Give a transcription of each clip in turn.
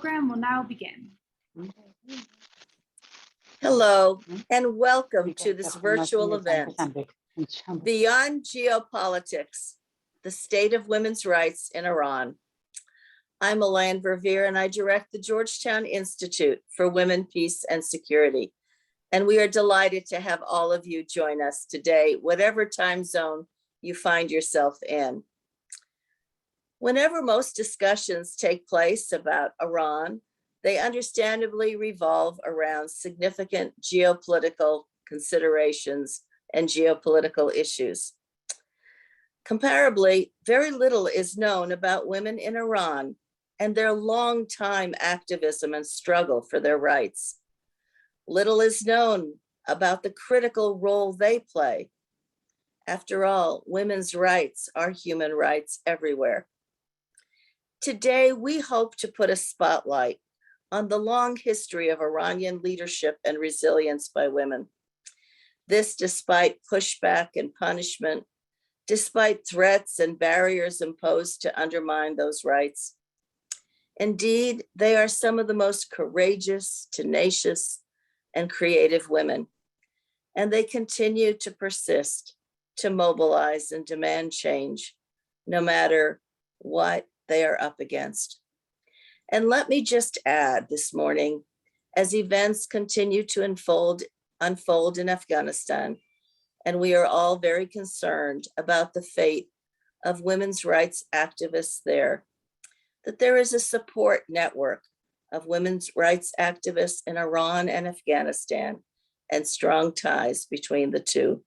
Program will now begin. Hello, and welcome to this virtual event, Beyond Geopolitics, the State of Women's Rights in Iran. I'm Elaine Verveer, and I direct the Georgetown Institute for Women, Peace, and Security. And we are delighted to have all of you join us today, whatever time zone you find yourself in. Whenever most discussions take place about Iran, they understandably revolve around significant geopolitical considerations and geopolitical issues. Comparably, very little is known about women in Iran and their long-time activism and struggle for their rights. Little is known about the critical role they play. After all, women's rights are human rights everywhere. Today, we hope to put a spotlight on the long history of Iranian leadership and resilience by women. This despite pushback and punishment, despite threats and barriers imposed to undermine those rights. Indeed, they are some of the most courageous, tenacious, and creative women, and they continue to persist, to mobilize and demand change, no matter what they are up against. And let me just add this morning, as events continue to unfold in Afghanistan, and we are all very concerned about the fate of women's rights activists there, that there is a support network of women's rights activists in Iran and Afghanistan, and strong ties between the two.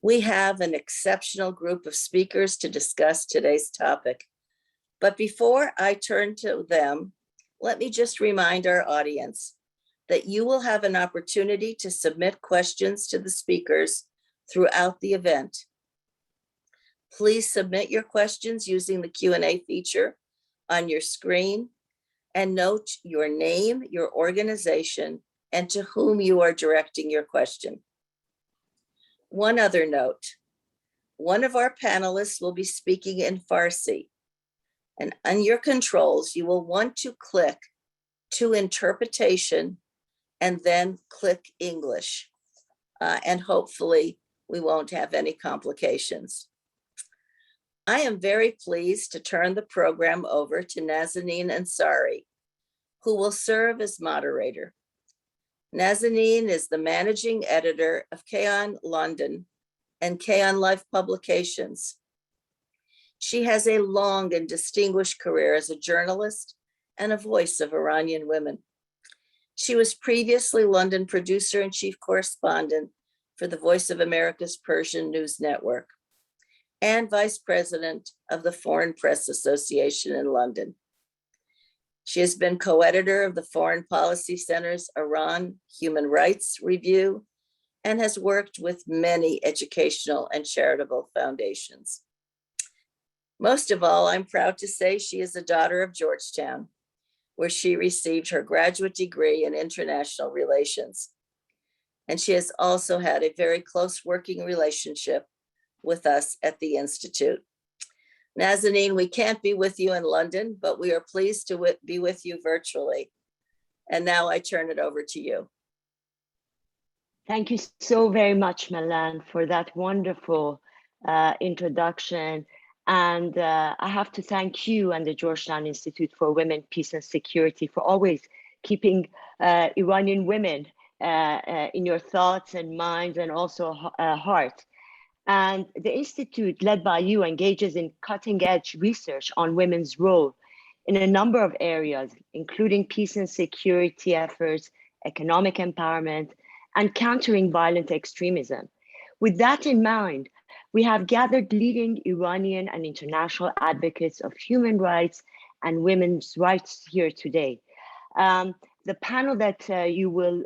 We have an exceptional group of speakers to discuss today's topic. But before I turn to them, let me just remind our audience that you will have an opportunity to submit questions to the speakers throughout the event. Please submit your questions using the Q&A feature on your screen and note your name, your organization, and to whom you are directing your question. One other note, one of our panelists will be speaking in Farsi. And on your controls, you will want to click to interpretation and then click English. And hopefully we won't have any complications. I am very pleased to turn the program over to Nazanin Ansary, who will serve as moderator. Nazanin is the managing editor of Kayan London and Kayan Life Publications. She has a long and distinguished career as a journalist and a voice of Iranian women. She was previously London producer and chief correspondent for the Voice of America's Persian News Network and vice president of the Foreign Press Association in London. She has been co-editor of the Foreign Policy Center's Iran Human Rights Review and has worked with many educational and charitable foundations. Most of all, I'm proud to say she is a daughter of Georgetown, where she received her graduate degree in international relations. And she has also had a very close working relationship with us at the Institute. Nazanin, we can't be with you in London, but we are pleased to be with you virtually. And now I turn it over to you. Thank you so very much, Melan, for that wonderful introduction. And I have to thank you and the Georgetown Institute for Women, Peace and Security for always keeping Iranian women in your thoughts and minds and also heart. And the Institute, led by you, engages in cutting-edge research on women's role in a number of areas, including peace and security efforts, economic empowerment, and countering violent extremism. With that in mind, we have gathered leading Iranian and international advocates of human rights and women's rights here today. The panel that you will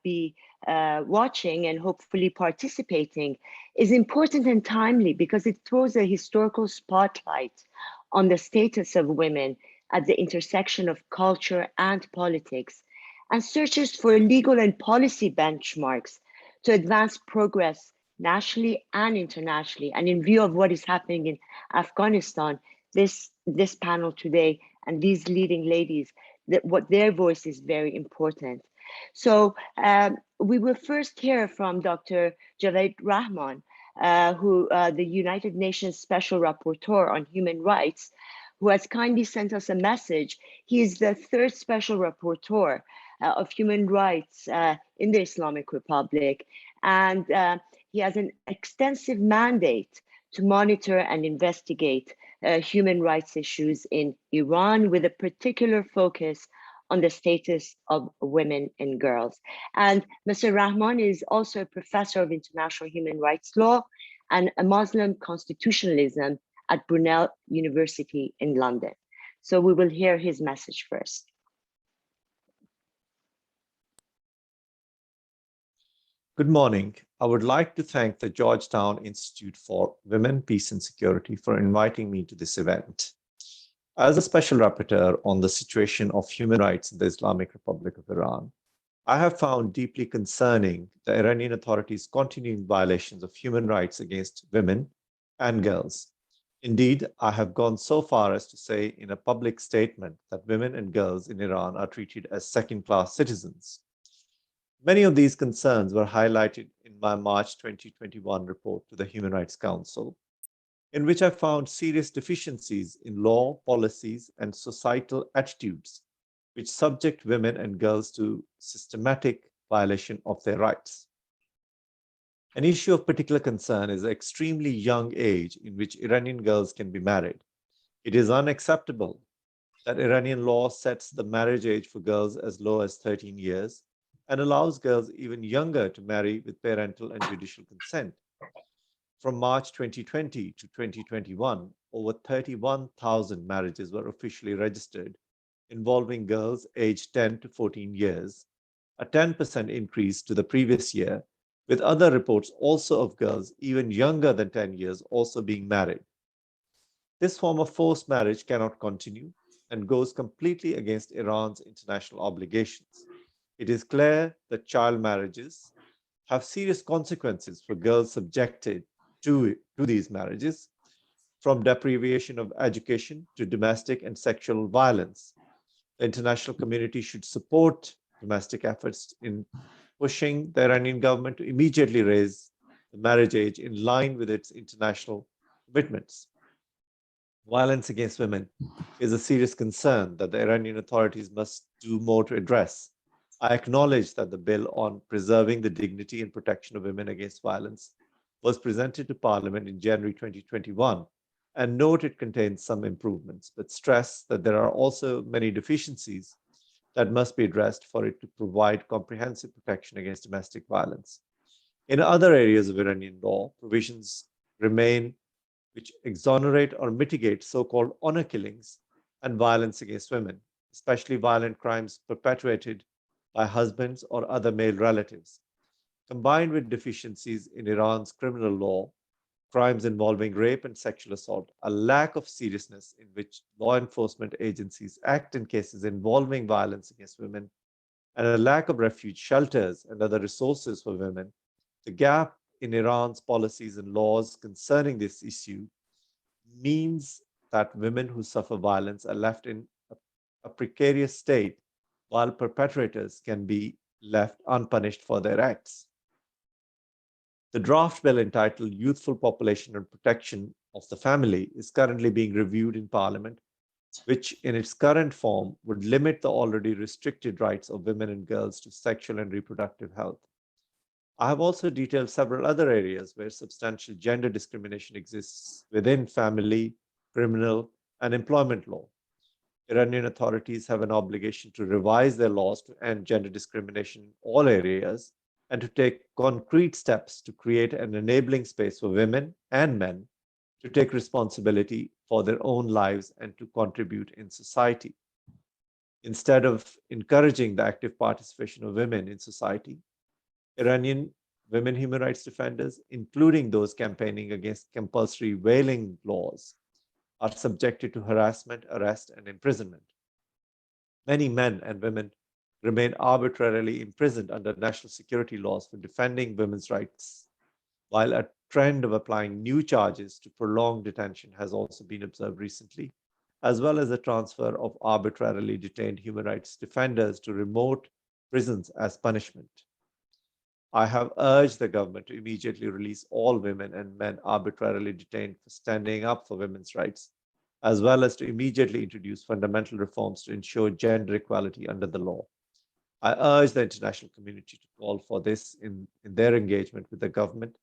be watching and hopefully participating is important and timely because it throws a historical spotlight on the status of women at the intersection of culture and politics, and searches for legal and policy benchmarks to advance progress nationally and internationally. And in view of what is happening in Afghanistan, this panel today and these leading ladies what their voice is very important. So we will first hear from Dr. Javaid Rehman, who the United Nations Special Rapporteur on Human Rights, who has kindly sent us a message. He is the third Special Rapporteur of Human Rights in the Islamic Republic, and he has an extensive mandate to monitor and investigate human rights issues in Iran, with a particular focus on the status of women and girls. And Mr. Rahman is also a professor of international human rights law and a Muslim constitutionalism at Brunel University in London. So we will hear his message first. Good morning. I would like to thank the Georgetown Institute for Women, Peace and Security for inviting me to this event. As a special rapporteur on the situation of human rights in the Islamic Republic of Iran, I have found deeply concerning the Iranian authorities' continuing violations of human rights against women and girls. Indeed, I have gone so far as to say in a public statement that women and girls in Iran are treated as second-class citizens. Many of these concerns were highlighted in my March 2021 report to the Human Rights Council, in which I found serious deficiencies in law, policies, and societal attitudes which subject women and girls to systematic violation of their rights. An issue of particular concern is the extremely young age in which Iranian girls can be married. It is unacceptable that Iranian law sets the marriage age for girls as low as 13 years and allows girls even younger to marry with parental and judicial consent. From March 2020 to 2021, over 31,000 marriages were officially registered involving girls aged 10 to 14 years, a 10% increase to the previous year, with other reports also of girls even younger than 10 years also being married. This form of forced marriage cannot continue and goes completely against Iran's international obligations. It is clear that child marriages have serious consequences for girls subjected to these marriages, from deprivation of education to domestic and sexual violence. The international community should support domestic efforts in pushing the Iranian government to immediately raise the marriage age in line with its international commitments. Violence against women is a serious concern that the Iranian authorities must do more to address. I acknowledge that the bill on preserving the dignity and protection of women against violence was presented to Parliament in January 2021 and note it contains some improvements, but stress that there are also many deficiencies that must be addressed for it to provide comprehensive protection against domestic violence. In other areas of Iranian law, provisions remain which exonerate or mitigate so-called honor killings and violence against women, especially violent crimes perpetrated by husbands or other male relatives. Combined with deficiencies in Iran's criminal law, crimes involving rape and sexual assault, a lack of seriousness in which law enforcement agencies act in cases involving violence against women, and a lack of refuge shelters and other resources for women, the gap in Iran's policies and laws concerning this issue means that women who suffer violence are left in a precarious state, while perpetrators can be left unpunished for their acts. The draft bill entitled Youthful Population and Protection of the Family is currently being reviewed in Parliament, which in its current form would limit the already restricted rights of women and girls to sexual and reproductive health. I have also detailed several other areas where substantial gender discrimination exists within family, criminal, and employment law. Iranian authorities have an obligation to revise their laws to end gender discrimination in all areas and to take concrete steps to create an enabling space for women and men to take responsibility for their own lives and to contribute in society. Instead of encouraging the active participation of women in society, Iranian women human rights defenders, including those campaigning against compulsory veiling laws, are subjected to harassment, arrest, and imprisonment. Many men and women remain arbitrarily imprisoned under national security laws for defending women's rights, while a trend of applying new charges to prolonged detention has also been observed recently. as well as the transfer of arbitrarily detained human rights defenders to remote prisons as punishment. I have urged the government to immediately release all women and men arbitrarily detained for standing up for women's rights, as well as to immediately introduce fundamental reforms to ensure gender equality under the law. I urge the international community to call for this in their engagement with the government,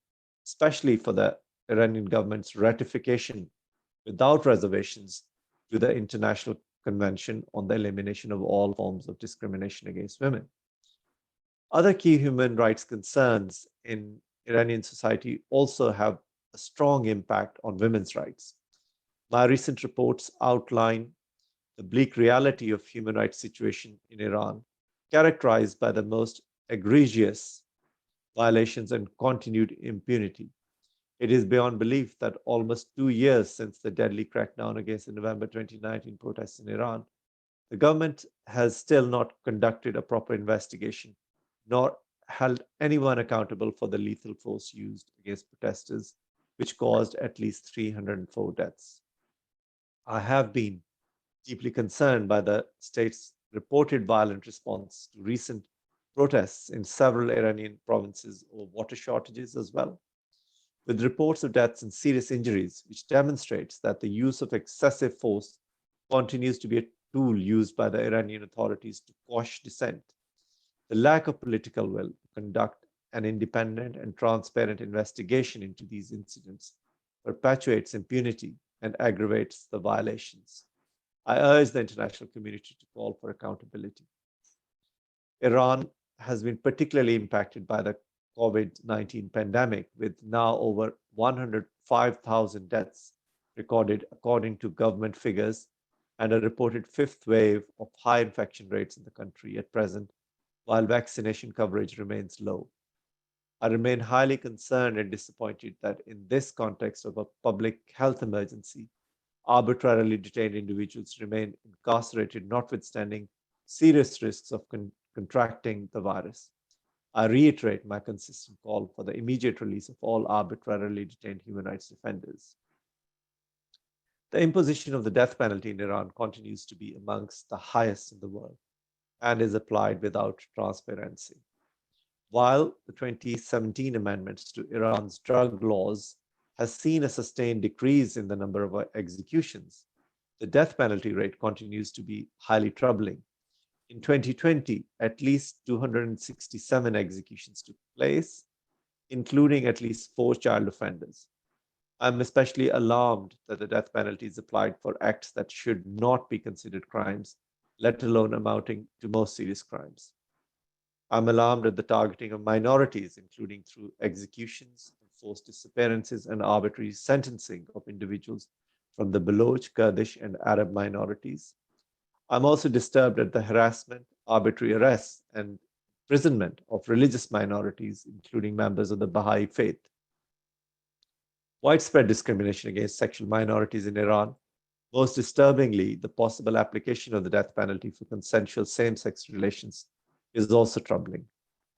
especially for the Iranian government's ratification without reservations to the International Convention on the Elimination of All Forms of Discrimination Against Women. Other key human rights concerns in Iranian society also have a strong impact on women's rights. My recent reports outline the bleak reality of human rights situation in Iran, characterized by the most egregious violations and continued impunity. It is beyond belief that almost 2 years since the deadly crackdown against the November 2019 protests in Iran, the government has still not conducted a proper investigation, nor held anyone accountable for the lethal force used against protesters, which caused at least 304 deaths. I have been deeply concerned by the state's reported violent response to recent protests in several Iranian provinces over water shortages as well, with reports of deaths and serious injuries, which demonstrates that the use of excessive force continues to be a tool used by the Iranian authorities to quash dissent. The lack of political will to conduct an independent and transparent investigation into these incidents perpetuates impunity and aggravates the violations. I urge the international community to call for accountability. Iran has been particularly impacted by the COVID-19 pandemic, with now over 105,000 deaths recorded according to government figures and a reported fifth wave of high infection rates in the country at present, while vaccination coverage remains low. I remain highly concerned and disappointed that in this context of a public health emergency, arbitrarily detained individuals remain incarcerated, notwithstanding serious risks of contracting the virus. I reiterate my consistent call for the immediate release of all arbitrarily detained human rights defenders. The imposition of the death penalty in Iran continues to be amongst the highest in the world and is applied without transparency. While the 2017 amendments to Iran's drug laws has seen a sustained decrease in the number of executions, the death penalty rate continues to be highly troubling. In 2020, at least 267 executions took place, including at least 4 child offenders. I'm especially alarmed that the death penalty is applied for acts that should not be considered crimes, let alone amounting to most serious crimes. I'm alarmed at the targeting of minorities, including through executions, forced disappearances, and arbitrary sentencing of individuals from the Baloch, Kurdish, and Arab minorities. I'm also disturbed at the harassment, arbitrary arrests, and imprisonment of religious minorities, including members of the Baha'i faith. Widespread discrimination against sexual minorities in Iran, most disturbingly, the possible application of the death penalty for consensual same-sex relations, is also troubling.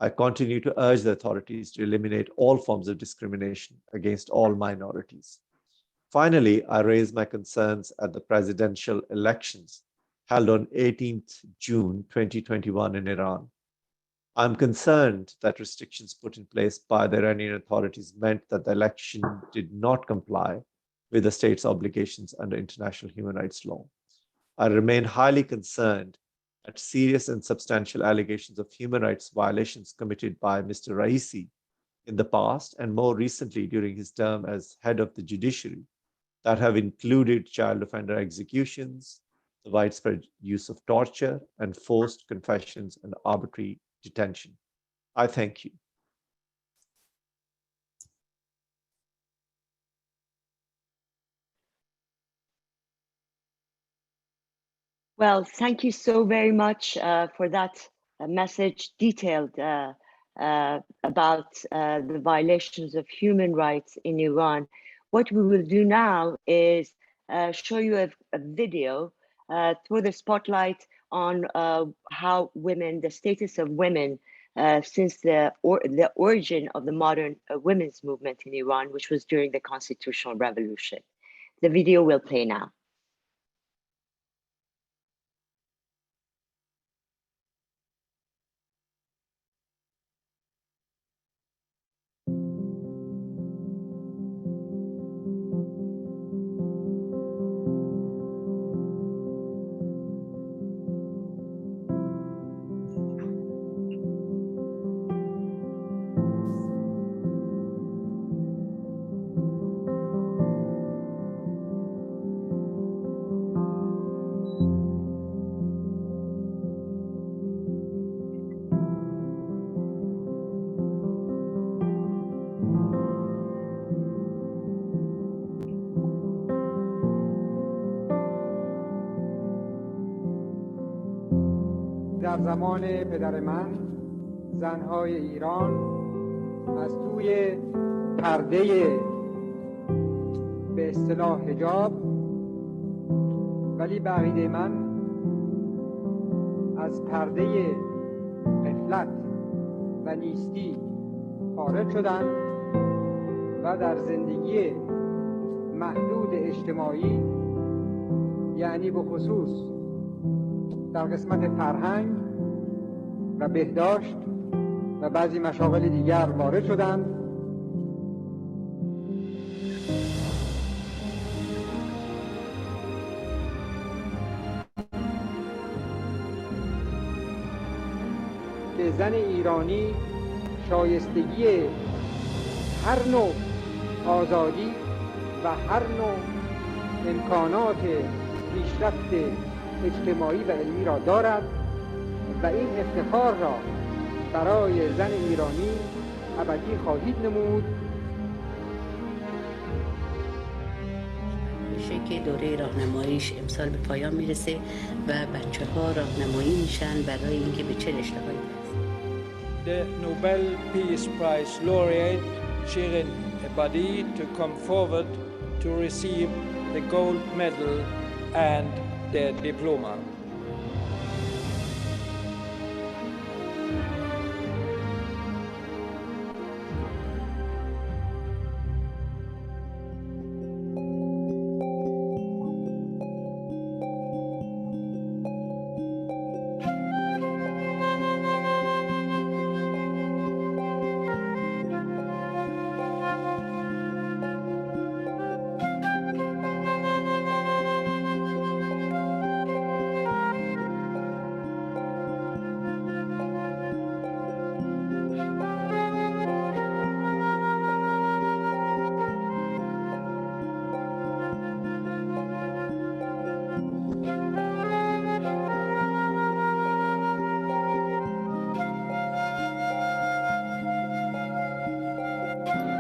I continue to urge the authorities to eliminate all forms of discrimination against all minorities. Finally, I raise my concerns at the presidential elections held on 18th June 2021 in Iran. I'm concerned that restrictions put in place by the Iranian authorities meant that the election did not comply with the state's obligations under international human rights law. I remain highly concerned at serious and substantial allegations of human rights violations committed by Mr. Raisi in the past and more recently during his term as head of the judiciary that have included child offender executions, the widespread use of torture, and forced confessions and arbitrary detention. I thank you. Well, thank you so very much for that message, detailed about the violations of human rights in Iran. What we will do now is show you a video through the spotlight on how women, the status of women since the origin of the modern women's movement in Iran, which was during the constitutional revolution. The video will play now. در زمان پدر من زنهای ایران از توی پرده به اصطلاح حجاب، ولی به عقیده من از پرده غفلت و نیستی خارج شدند و در زندگی محدود اجتماعی، یعنی به خصوص در قسمت فرهنگ و بهداشت و بعضی مشاغل دیگر وارد شدند. که زن ایرانی شایستگی هر نوع آزادی و هر نوع امکانات پیشرفت اجتماعی و علمی را دارد و این افتخار را برای زن ایرانی ابدی خواهید نمود. میشه که دوره راهنماییش امسال به پایان میرسه و بچه‌ها راهنمایی میشن برای اینکه به چه رشته‌هایی The Nobel Peace Prize laureate Shirin Ebadi to come forward to receive the gold medal and the diploma.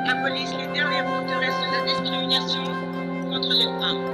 La police, les dernières forteresses de la discrimination contre les femmes.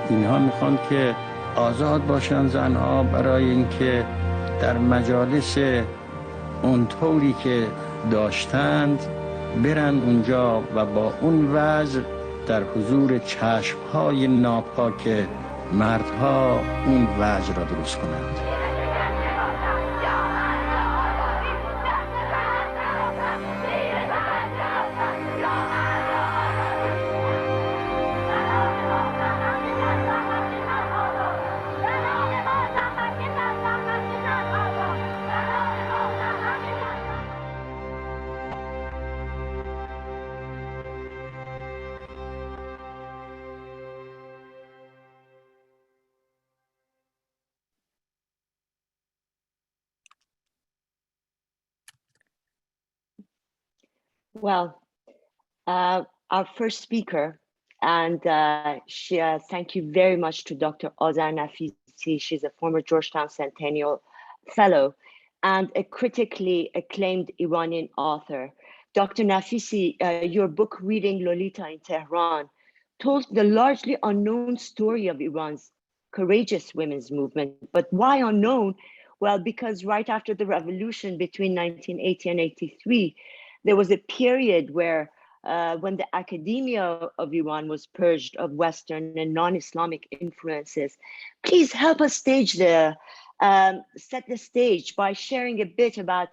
اینها میخوان که آزاد باشن زنها برای اینکه در مجالس اون طوری که داشتند برن اونجا و با اون وضع در حضور چشمهای ناپاک مردها اون وضع را درست کنند. Well, our first speaker, and thank you very much to Dr. Azar Nafisi. She's a former Georgetown Centennial Fellow and a critically acclaimed Iranian author. Dr. Nafisi, your book, Reading Lolita in Tehran, told the largely unknown story of Iran's courageous women's movement. But why unknown? Well, because right after the revolution between 1980 and 83, there was a period where when the academia of Iran was purged of Western and non-Islamic influences. Please help us set the stage by sharing a bit about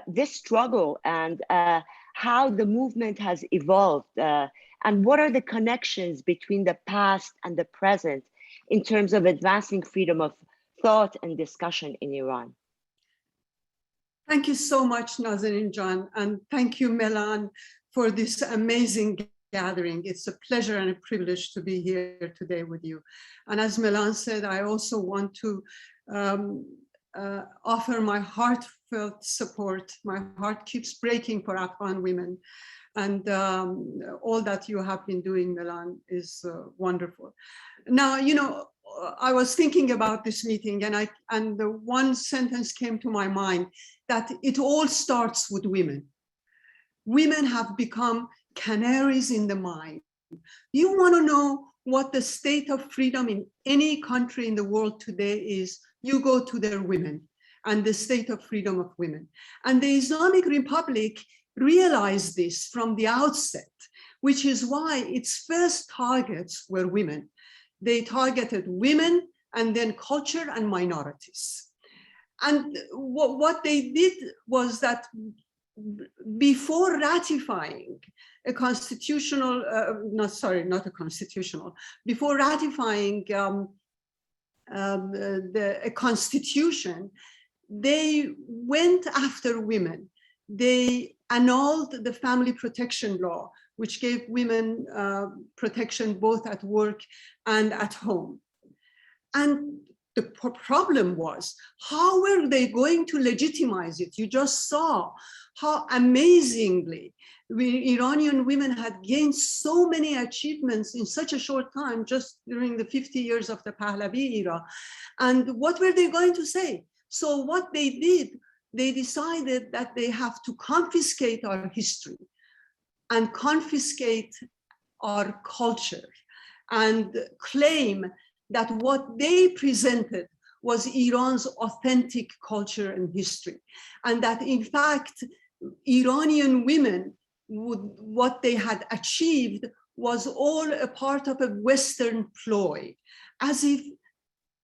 this struggle and how the movement has evolved and what are the connections between the past and the present in terms of advancing freedom of thought and discussion in Iran. Thank you so much, Nazanin Jan, and thank you, Melan, for this amazing gathering. It's a pleasure and a privilege to be here today with you. And as Melan said, I also want to offer my heartfelt support. My heart keeps breaking for Afghan women. And all that you have been doing, Melan, is wonderful. Now, you know, I was thinking about this meeting, and the one sentence came to my mind, that it all starts with women. Women have become canaries in the mine. You want to know what the state of freedom in any country in the world today is, you go to their women and the state of freedom of women. And the Islamic Republic realized this from the outset, which is why its first targets were women. They targeted women and then culture and minorities. And what they did was that before ratifying a constitutional, before ratifying a constitution, they went after women. They annulled the family protection law, which gave women protection both at work and at home. And the problem was, how were they going to legitimize it? You just saw how amazingly Iranian women had gained so many achievements in such a short time, just during the 50 years of the Pahlavi era. And what were they going to say? So what they did, they decided that they have to confiscate our history and confiscate our culture and claim that what they presented was Iran's authentic culture and history. And that in fact, Iranian women, what they had achieved was all a part of a Western ploy, as if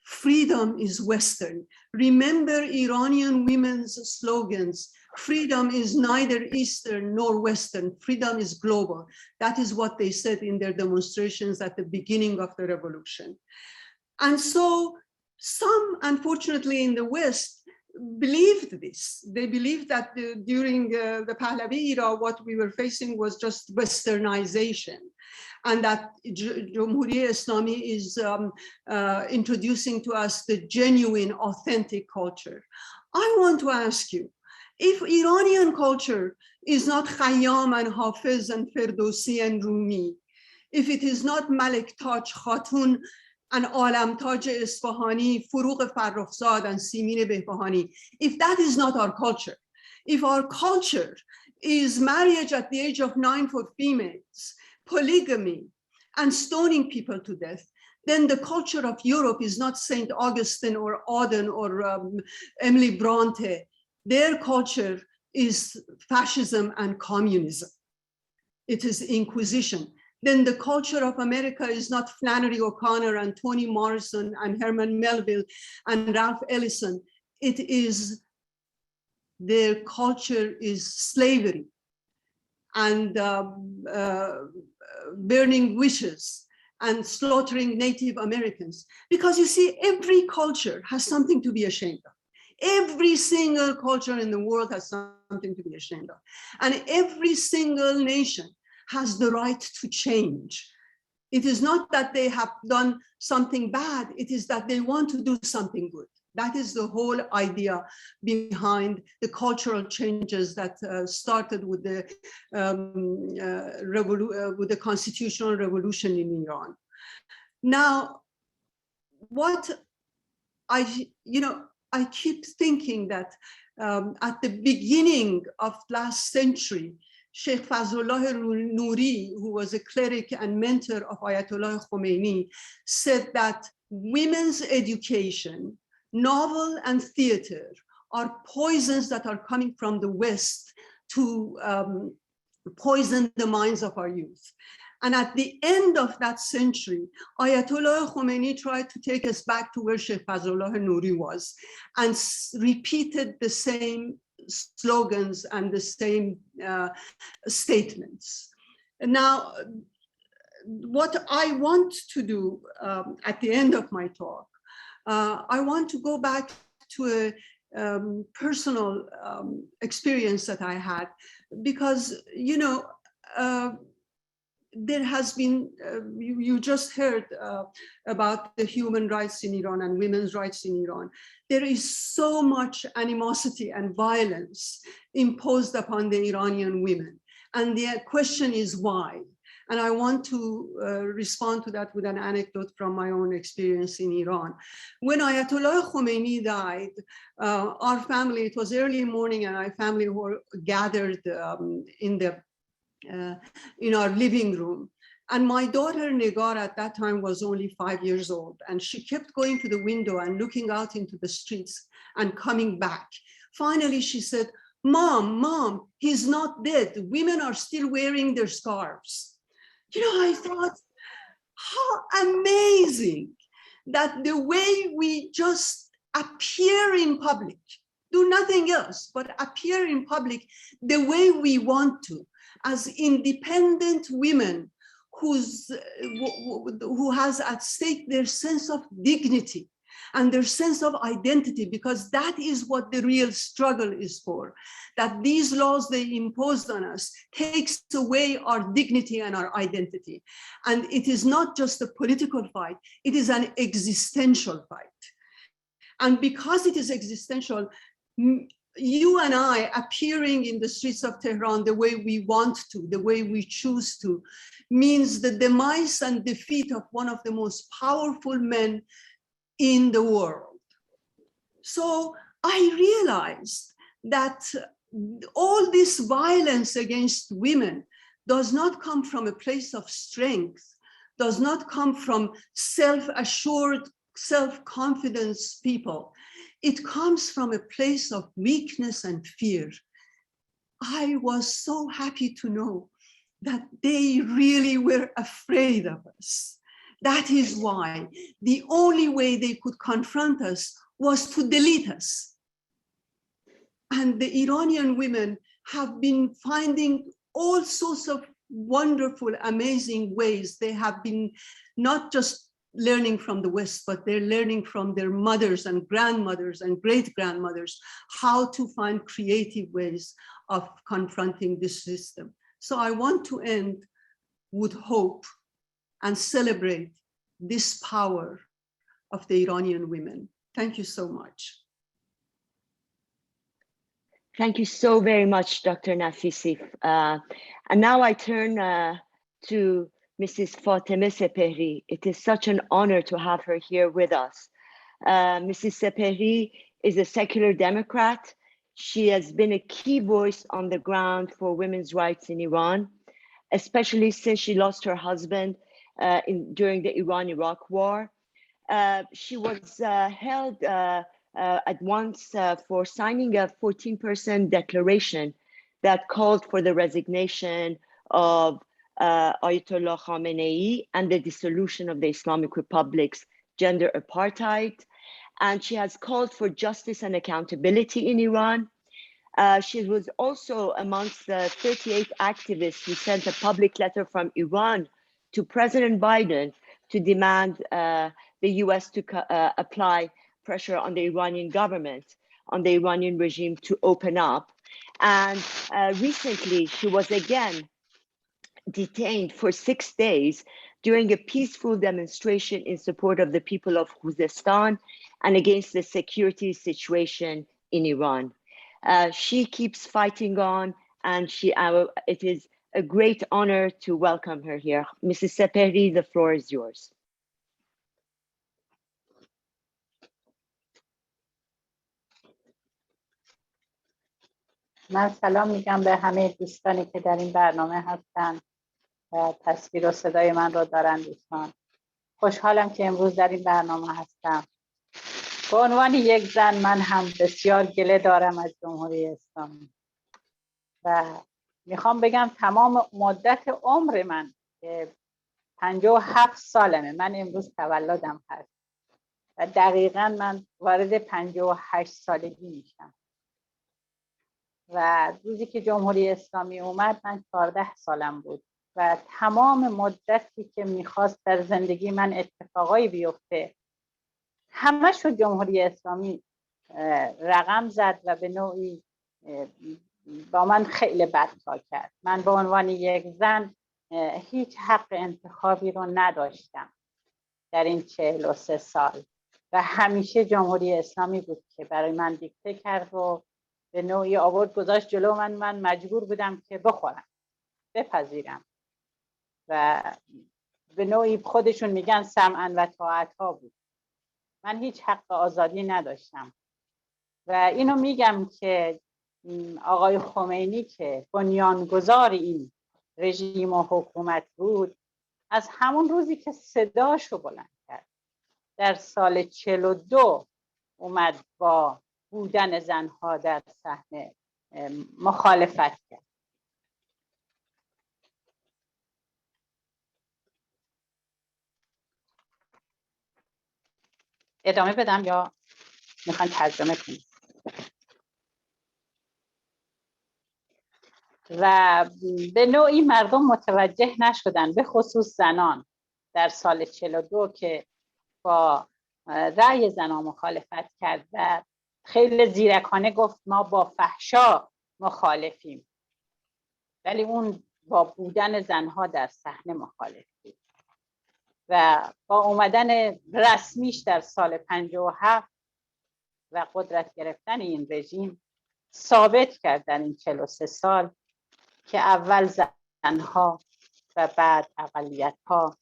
freedom is Western. Remember Iranian women's slogans: freedom is neither Eastern nor Western, freedom is global. That is what they said in their demonstrations at the beginning of the revolution. And so some, unfortunately, in the West believed this. They believed that during the Pahlavi era, what we were facing was just Westernization, and that Jamhuriye Islami is introducing to us the genuine, authentic culture. I want to ask you, if Iranian culture is not Khayyam and Hafiz and Ferdowsi and Rumi, if it is not Malik Taj Khatun and Alam Taj Isfahani, Furuq Farrokhzad and Simin Behbahani, if that is not our culture, if our culture is marriage at the age of 9 for females, polygamy, and stoning people to death, then the culture of Europe is not St. Augustine or Auden or Emily Bronte. Their culture is fascism and communism. It is Inquisition. Then the culture of America is not Flannery O'Connor and Toni Morrison and Herman Melville and Ralph Ellison. It is, their culture is slavery and burning witches and slaughtering Native Americans. Because you see, every culture has something to be ashamed of. Every single culture in the world has something to be ashamed of. And every single nation has the right to change. It is not that they have done something bad, it is that they want to do something good. That is the whole idea behind the cultural changes that started with the constitutional revolution in Iran. Now, what I keep thinking that at the beginning of last century, Sheikh Fazlullah Nouri, who was a cleric and mentor of Ayatollah Khomeini, said that women's education, novel and theater are poisons that are coming from the West to poison the minds of our youth. And at the end of that century, Ayatollah Khomeini tried to take us back to where Sheikh Fazlullah Nouri was and repeated the same slogans and the same statements. Now, what I want to do at the end of my talk, I want to go back to personal experience that I had, because, there has been, you just heard about the human rights in Iran and women's rights in Iran. There is so much animosity and violence imposed upon the Iranian women. And the question is why? And I want to respond to that with an anecdote from my own experience in Iran. When Ayatollah Khomeini died, our family, it was early morning, and our family were gathered in our living room. And my daughter Negar at that time was only 5 years old. And she kept going to the window and looking out into the streets and coming back. Finally, she said, Mom, he's not dead. Women are still wearing their scarves. I thought, how amazing that the way we just appear in public, do nothing else but appear in public the way we want to, as independent women who has at stake their sense of dignity and their sense of identity, because that is what the real struggle is for. That these laws they imposed on us takes away our dignity and our identity. And it is not just a political fight, it is an existential fight. And because it is existential, you and I appearing in the streets of Tehran the way we want to, the way we choose to, means the demise and defeat of one of the most powerful men in the world. So I realized that all this violence against women does not come from a place of strength, does not come from self-assured, self-confidence people. It comes from a place of weakness and fear. I was so happy to know that they really were afraid of us. That is why the only way they could confront us was to delete us. And the Iranian women have been finding all sorts of wonderful, amazing ways. They have been not just learning from the West, but they're learning from their mothers and grandmothers and great-grandmothers how to find creative ways of confronting this system. So I want to end with hope and celebrate this power of the Iranian women. Thank you so much. Thank you so very much, Dr. Nafisi. And now I turn to Mrs. Fatemeh Sepehri. It is such an honor to have her here with us. Mrs. Sepehri is a secular Democrat. She has been a key voice on the ground for women's rights in Iran, especially since she lost her husband during the Iran-Iraq war. She was held at once for signing a 14% declaration that called for the resignation of Ayatollah Khamenei and the dissolution of the Islamic Republic's gender apartheid. And she has called for justice and accountability in Iran. She was also amongst the 38 activists who sent a public letter from Iran to President Biden to demand the US to apply pressure on the Iranian government, on the Iranian regime to open up. And recently, she was again detained for 6 days during a peaceful demonstration in support of the people of Khuzestan and against the security situation in Iran. She keeps fighting on, and it is a great honor to welcome her here. Mrs. Sepehri, the floor is yours. من سلام میگم به همه دوستانی که در این برنامه هستند و تصویر و صدای من رو دارن. دوستان خوشحالم که امروز در این برنامه هستم. به عنوان یک زن من هم بسیار گله دارم از جمهوری اسلامی و میخوام بگم تمام مدت عمر من 57 سالمه، من امروز تولدم هست و دقیقاً من وارد 58 سالگی میشم و روزی که جمهوری اسلامی اومد من 14 سالم بود و تمام مدتی که میخواست در زندگی من اتفاقایی بیفته همه شو جمهوری اسلامی رقم زد و به نوعی با من خیلی بدتا کرد. من به عنوان یک زن هیچ حق انتخابی رو نداشتم در این 43 سال و همیشه جمهوری اسلامی بود که برای من دیکته کرد و به نوعی آورد گذاشت جلو من مجبور بودم که بخورم، بپذیرم و به نوعی خودشون میگن سمعا و طاعت ها بود. من هیچ حق آزادی نداشتم و اینو میگم که آقای خمینی که بنیانگذار این رژیم و حکومت بود، از همون روزی که صداشو بلند کرد در سال 42 اومد با بودن زنها در صحنه مخالفت کرد. ادامه بدم یا میخوان ترجمه کنیم؟ و به نوعی مردم متوجه نشدن، به خصوص زنان در سال 42 که با رأی زنان مخالفت کرد و خیلی زیرکانه گفت ما با فحشا مخالفیم، ولی اون با بودن زنها در صحنه مخالف بود و با اومدن رسمیش در سال 57 و قدرت گرفتن این رژیم ثابت کرد در این 43 سال که اول زنها و بعد اقلیت‌ها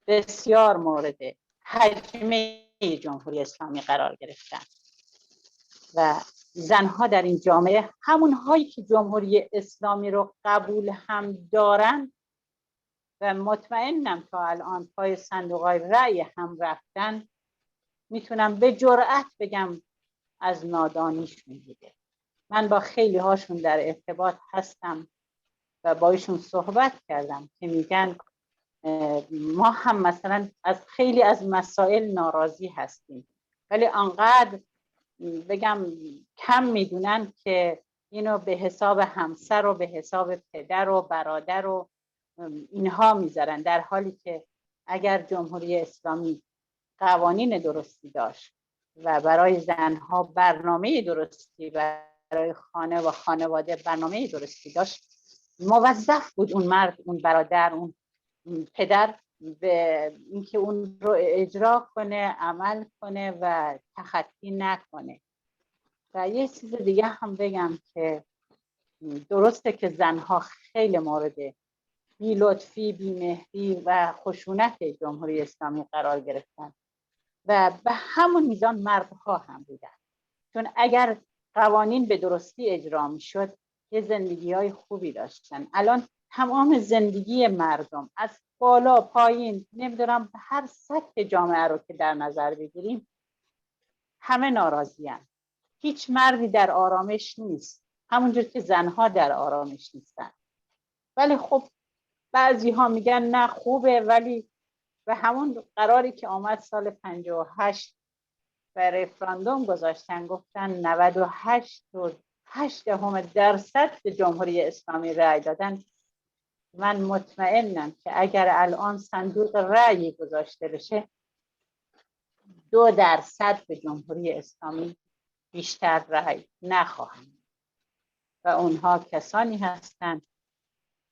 بسیار مورد هجمه جمهوری اسلامی قرار گرفتن و زنها در این جامعه، همون هایی که جمهوری اسلامی رو قبول هم دارن و مطمئنم تا الان پای صندوق‌های رأی هم رفتن، میتونم به جرئت بگم از نادانیشون بوده. من با خیلی هاشون در ارتباط هستم و با ایشون صحبت کردم که میگن ما هم مثلا از خیلی از مسائل ناراضی هستیم، ولی انقدر بگم کم میدونن که اینو به حساب همسر و به حساب پدر و برادر و اینها میذارن، در حالی که اگر جمهوری اسلامی قوانین درستی داشت و برای زنها برنامه درستی، برای خانه و خانواده برنامه درستی داشت، موظف بود اون مرد، اون برادر، اون پدر به اینکه اون رو اجرا کنه، عمل کنه و تخطی نکنه. و یه چیز دیگه هم بگم که درسته که زنها خیلی مورد بی لطفی، بی مهری و خشونت جمهوری اسلامی قرار گرفتن و به همون میزان مردها هم بودن، چون اگر قوانین به درستی اجرا می شد یه زندگی های خوبی داشتن. الان تمام زندگی مردم از بالا پایین، نمیدونم هر سطح جامعه رو که در نظر بگیریم، همه ناراضی هستند. هیچ مردی در آرامش نیست، همونجور که زنها در آرامش نیستن. ولی خب بعضی ها میگن نه خوبه، ولی به همون قراری که آمد سال 58 و رفراندوم گذاشتن، گفتن 98.8% به جمهوری اسلامی رأی دادن. من مطمئنم که اگر الان صندوق رأی گذاشته بشه 2% به جمهوری اسلامی بیشتر رأی نخواهند و اونها کسانی هستند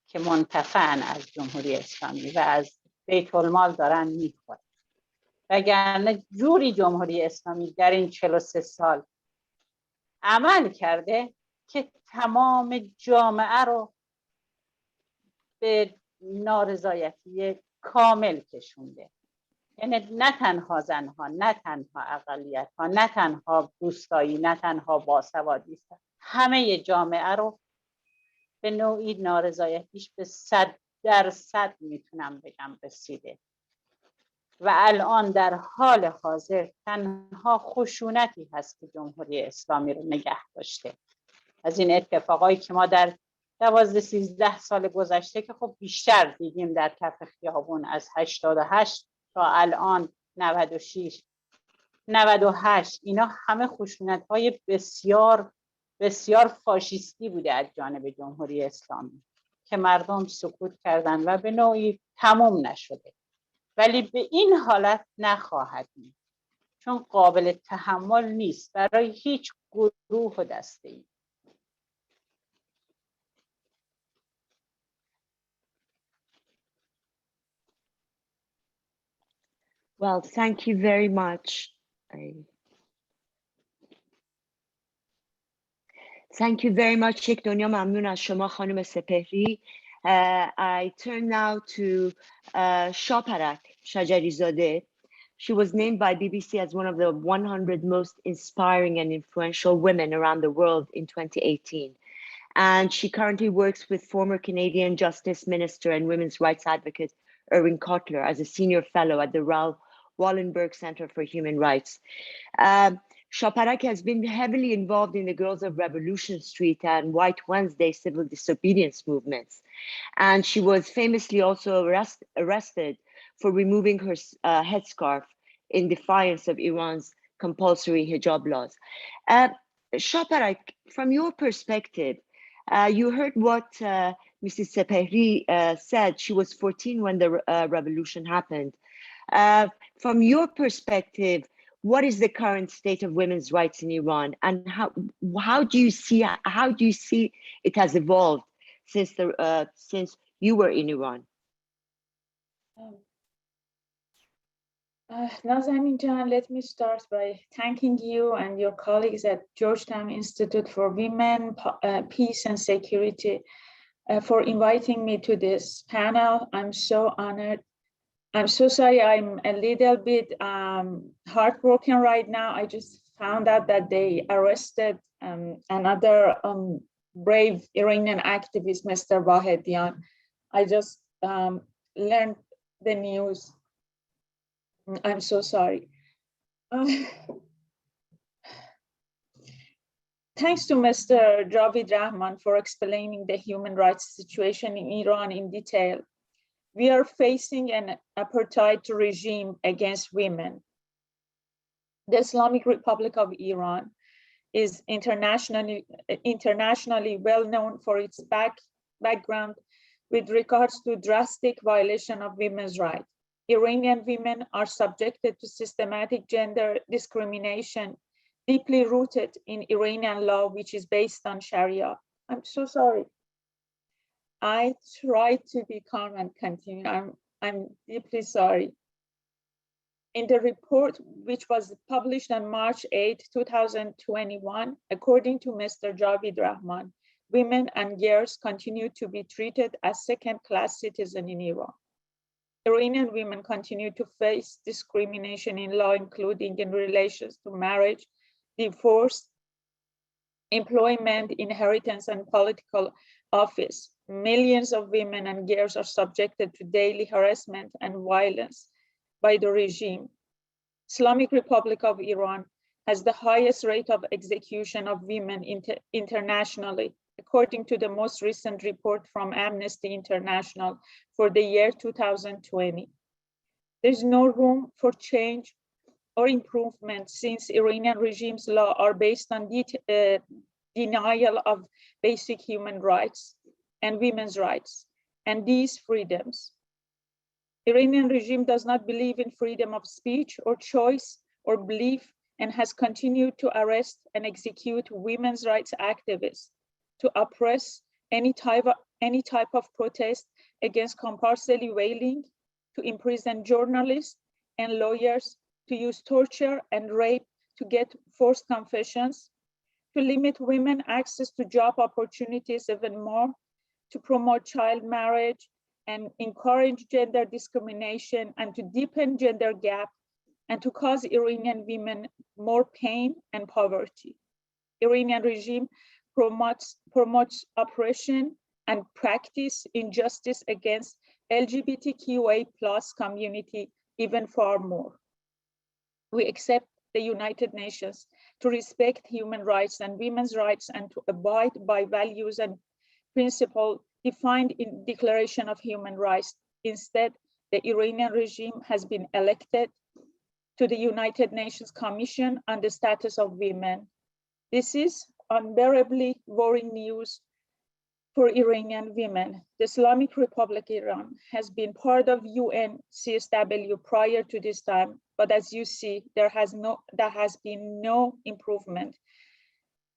که منتفعن از جمهوری اسلامی و از بیت المال دارن میخورن. وگرنه جوری جمهوری اسلامی در این 43 سال عمل کرده که تمام جامعه رو به نارضایتی کامل کشونده. یعنی نه تنها زنها، نه تنها اقلیت‌ها، نه تنها روستایی، نه تنها باسوادی، همه جامعه رو به نوعی نارضایتیش به 100% میتونم بگم رسیده و الان در حال حاضر تنها خشونتی هست که جمهوری اسلامی رو نگه داشته. از این اتفاقایی که ما در 12-13 سال گذشته که خب بیشتر دیدیم در کف خیابون، از 88 تا الان 96 98، اینا همه خشونت‌های بسیار بسیار فاشیستی بوده از جانب جمهوری اسلامی که مردم سکوت کردن و به نوعی تموم نشده، ولی به این حالت نخواهد بود، چون قابل تحمل نیست برای هیچ گروه و دسته‌ای. Well, thank you very much. Thank you very much. یک دنیا ممنون از شما خانم سپهری. I turn now to Shaparak Shajarizadeh. She was named by BBC as one of the 100 most inspiring and influential women around the world in 2018. And she currently works with former Canadian Justice Minister and women's rights advocate Irwin Cotler as a senior fellow at the Ralph Wallenberg Center for Human Rights. Shaparak has been heavily involved in the Girls of Revolution Street and White Wednesday civil disobedience movements. And she was famously also arrested for removing her headscarf in defiance of Iran's compulsory hijab laws. Shaparak, from your perspective, you heard what Mrs. Sepehri said. She was 14 when the revolution happened. From your perspective, what is the current state of women's rights in Iran, and how do you see it has evolved since you were in Iran? Nazanin Jan, let me start by thanking you and your colleagues at Georgetown Institute for Women, Peace and Security for inviting me to this panel. I'm so honored. I'm so sorry, I'm a little bit heartbroken right now. I just found out that they arrested another brave Iranian activist, Mr. Vahedian. I just learned the news. I'm so sorry. Thanks to Mr. Javaid Rehman for explaining the human rights situation in Iran in detail. We are facing an apartheid regime against women. The Islamic Republic of Iran is internationally well known for its background with regards to drastic violation of women's rights. Iranian women are subjected to systematic gender discrimination deeply rooted in Iranian law, which is based on Sharia. I'm so sorry. I tried to be calm and continue. I'm deeply sorry. In the report, which was published on March 8, 2021, according to Mr. Javaid Rehman, women and girls continue to be treated as second-class citizens in Iran. Iranian women continue to face discrimination in law, including in relations to marriage, divorce, employment, inheritance, and political office. Millions of women and girls are subjected to daily harassment and violence by the regime. Islamic Republic of Iran has the highest rate of execution of women internationally, according to the most recent report from Amnesty International for the year 2020. There's no room for change or improvement since Iranian regime's law are based on denial of basic human rights and women's rights and these freedoms. Iranian regime does not believe in freedom of speech or choice or belief and has continued to arrest and execute women's rights activists, to oppress any type of protest against compulsory whaling, to imprison journalists and lawyers, to use torture and rape to get forced confessions, to limit women access to job opportunities even more, to promote child marriage and encourage gender discrimination and to deepen gender gap and to cause Iranian women more pain and poverty. Iranian regime promotes oppression and practice injustice against LGBTQA+ community even far more. We accept the United Nations to respect human rights and women's rights and to abide by values and principles defined in Declaration of Human Rights. Instead, the Iranian regime has been elected to the United Nations Commission on the Status of Women. This is unbearably worrying news for Iranian women. The Islamic Republic Iran has been part of UN CSW prior to this time, but as you see, there has been no improvement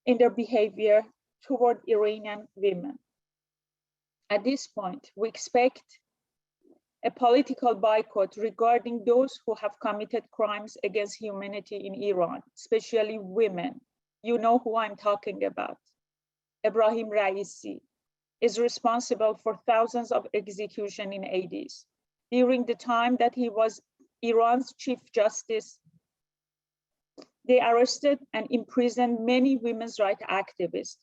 in their behavior toward Iranian women. At this point, we expect a political boycott regarding those who have committed crimes against humanity in Iran, especially women. You know who I'm talking about. Ebrahim Raisi is responsible for thousands of executions in 80s. During the time that he was Iran's Chief Justice, they arrested and imprisoned many women's rights activists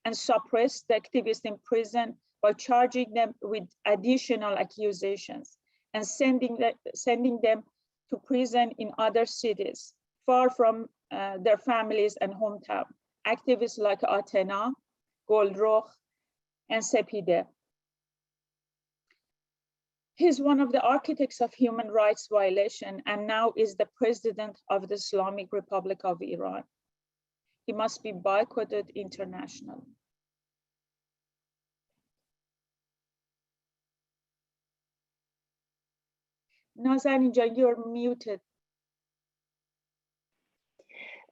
and suppressed the activists in prison by charging them with additional accusations and sending them to prison in other cities, far from their families and hometown. Activists like Atena, Goldrokh, and Sepehri. He's one of the architects of human rights violation and now is the president of the Islamic Republic of Iran. He must be boycotted internationally. Nazanin, you're muted.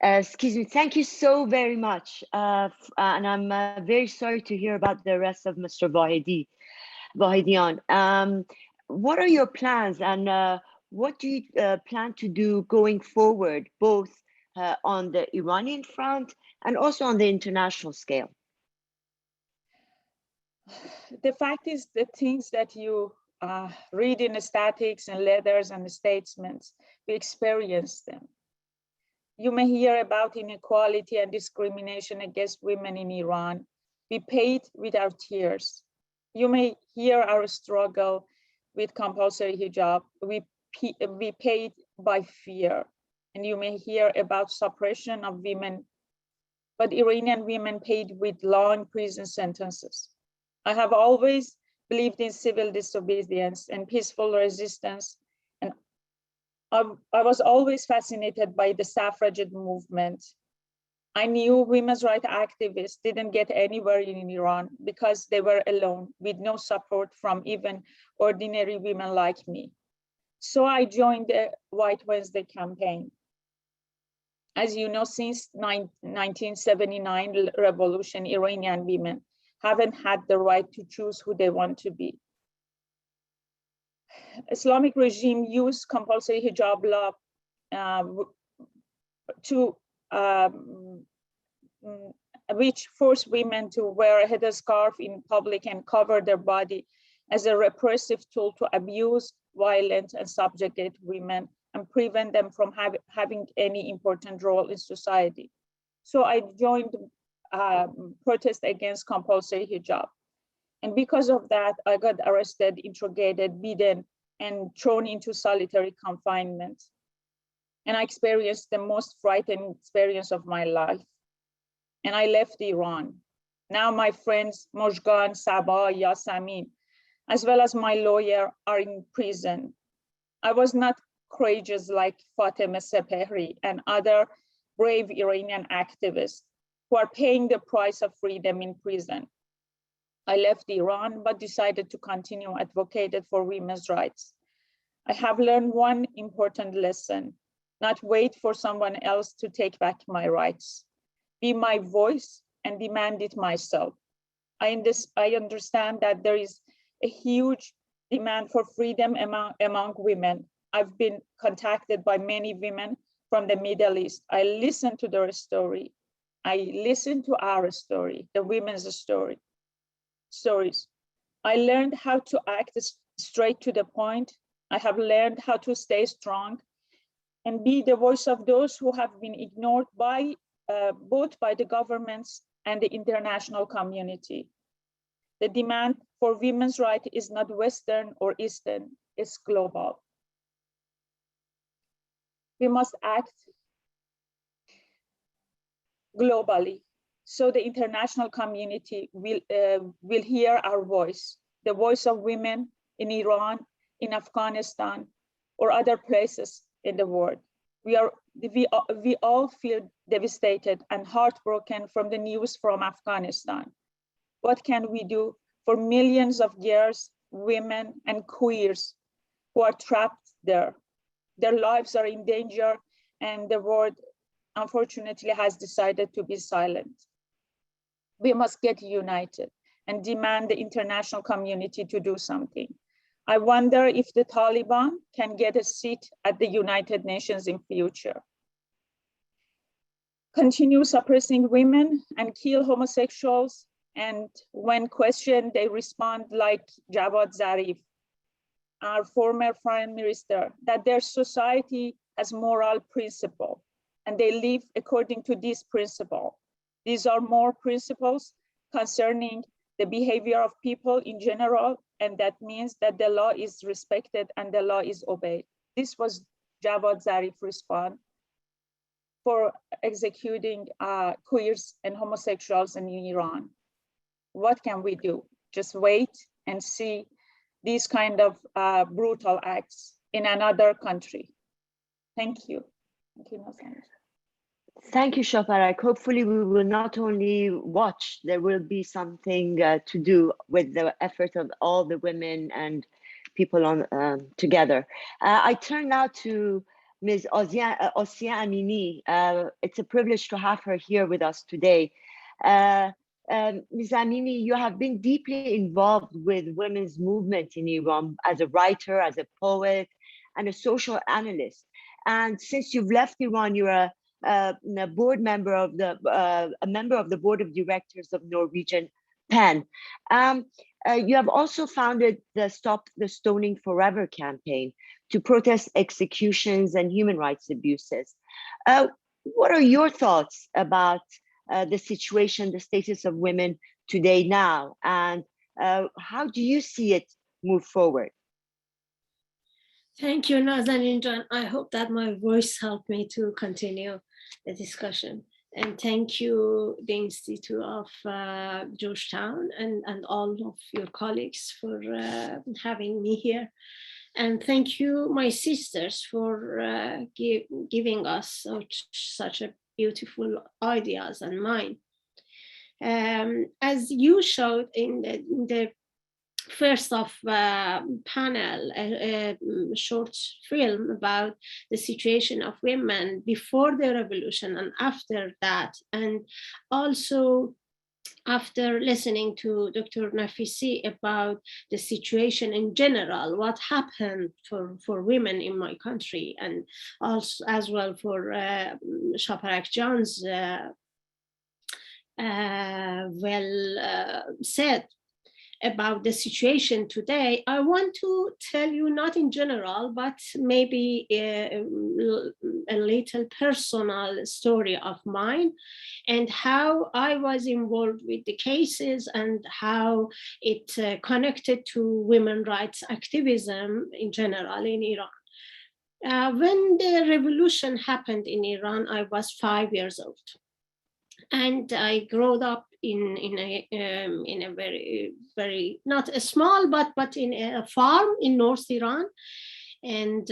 Excuse me, thank you so very much. And I'm very sorry to hear about the arrest of Mr. Wahidian. What are your plans and what do you plan to do going forward, both on the Iranian front and also on the international scale? The fact is the things that you read in the statics and letters and the statements, we experience them. You may hear about inequality and discrimination against women in Iran. We paid with our tears. You may hear our struggle with compulsory hijab. We paid by fear. And you may hear about suppression of women, but Iranian women paid with long prison sentences. I have always believed in civil disobedience and peaceful resistance. And I was always fascinated by the suffragette movement. I knew women's rights activists didn't get anywhere in Iran because they were alone with no support from even ordinary women like me. So I joined the White Wednesday campaign. As you know, since 1979 revolution, Iranian women haven't had the right to choose who they want to be. Islamic regime used compulsory hijab law which forced women to wear a headscarf in public and cover their body as a repressive tool to abuse, violence, and subjugate women and prevent them from having any important role in society. So I joined protest against compulsory hijab. And because of that, I got arrested, interrogated, beaten, and thrown into solitary confinement. And I experienced the most frightening experience of my life. And I left Iran. Now my friends, Mojgan, Sabah, Yasamin, as well as my lawyer are in prison. I was not courageous like Fatemeh Sepehri and other brave Iranian activists who are paying the price of freedom in prison. I left Iran, but decided to continue advocating for women's rights. I have learned one important lesson: not wait for someone else to take back my rights. Be my voice and demand it myself. I understand that there is a huge demand for freedom among women. I've been contacted by many women from the Middle East. I listened to their story. I listened to our story, the women's stories. I learned how to act straight to the point. I have learned how to stay strong and be the voice of those who have been ignored by both by the governments and the international community. The demand for women's rights is not Western or Eastern, it's global. We must act globally so the international community will hear our voice, the voice of women in Iran, in Afghanistan, or other places in the world. We all feel devastated and heartbroken from the news from Afghanistan. What can we do for millions of girls, women, and queers who are trapped there? Their lives are in danger, and the world, unfortunately, has decided to be silent. We must get united and demand the international community to do something. I wonder if the Taliban can get a seat at the United Nations in future. Continue suppressing women and kill homosexuals, and when questioned, they respond like Javaid Zarif, our former foreign minister, that their society has moral principle and they live according to this principle. These are more principles concerning the behavior of people in general, and that means that the law is respected and the law is obeyed. This was Javaid Zarif's response for executing queers and homosexuals in Iran. What can we do? Just wait and see these kind of brutal acts in another country. Thank you. Thank you, Nazan. Thank you, Shafarak. Hopefully we will not only watch, there will be something to do with the effort of all the women and people on together. I turn now to Ms. Asieh Amini. It's a privilege to have her here with us today. Ms. Amini, you have been deeply involved with women's movement in Iran as a writer, as a poet, and a social analyst. And since you've left Iran, you're a board member of a member of the board of directors of Norwegian PEN. You have also founded the Stop the Stoning Forever campaign to protest executions and human rights abuses. What are your thoughts about the situation, the status of women today now, and how do you see it move forward? Thank you, Nazanin. I hope that my voice helped me to continue the discussion. And thank you, the Institute of Georgetown and all of your colleagues for having me here. And thank you, my sisters, for giving us such a beautiful ideas and mine. As you showed in the first of panel, a short film about the situation of women before the revolution and after that, and also after listening to Dr. Nafisi about the situation in general, what happened for women in my country, and also as well for Shafarak John's said about the situation today, I want to tell you, not in general, but maybe a little personal story of mine and how I was involved with the cases and how it connected to women's rights activism in general in Iran. When the revolution happened in Iran, I was 5 years old. And I grew up in a very not a small but in a farm in North Iran, and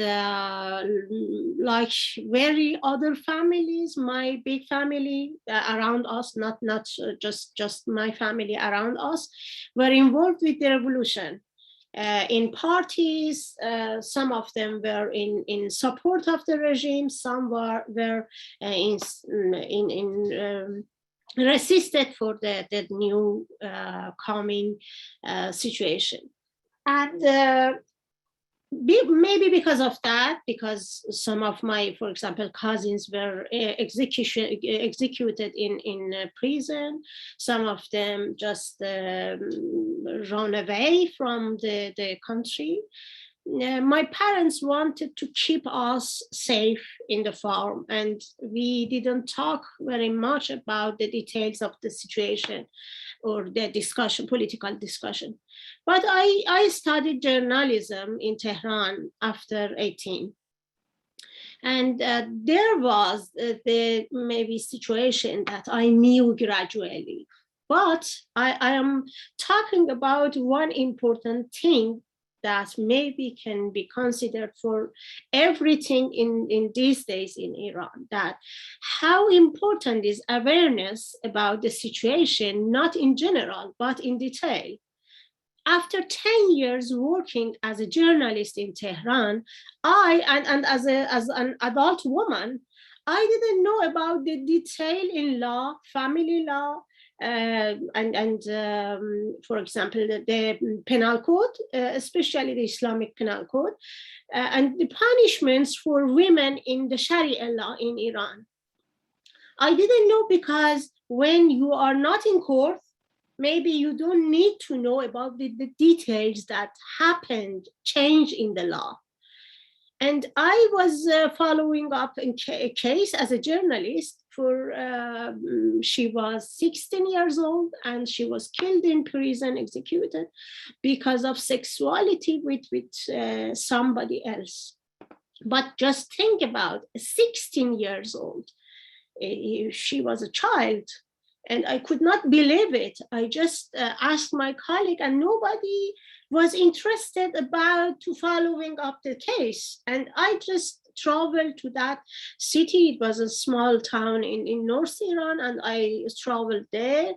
like very other families, my big family around us, not just my family around us, were involved with the revolution. In parties, some of them were in support of the regime, some were resisted for the new coming situation. And maybe because of that, because some of my, for example, cousins were executed in prison, some of them just run away from the country. My parents wanted to keep us safe in the farm, and we didn't talk very much about the details of the situation or the discussion, political discussion. But I studied journalism in Tehran after 18. And there was the maybe situation that I knew gradually. But I am talking about one important thing that maybe can be considered for everything in these days in Iran, that how important is awareness about the situation, not in general, but in detail. After 10 years working as a journalist in Tehran, and as an adult woman, I didn't know about the detail in law, family law, for example, the penal code, especially the Islamic penal code, and the punishments for women in the Sharia law in Iran. I didn't know because when you are not in court, maybe you don't need to know about the details that happened, change in the law. And I was following up a case as a journalist for, she was 16 years old and she was killed in prison, executed because of sexuality with somebody else. But just think about 16 years old. She was a child. And I could not believe it. I just asked my colleague, and nobody was interested about to following up the case. And I just traveled to that city. It was a small town in North Iran, and I traveled there.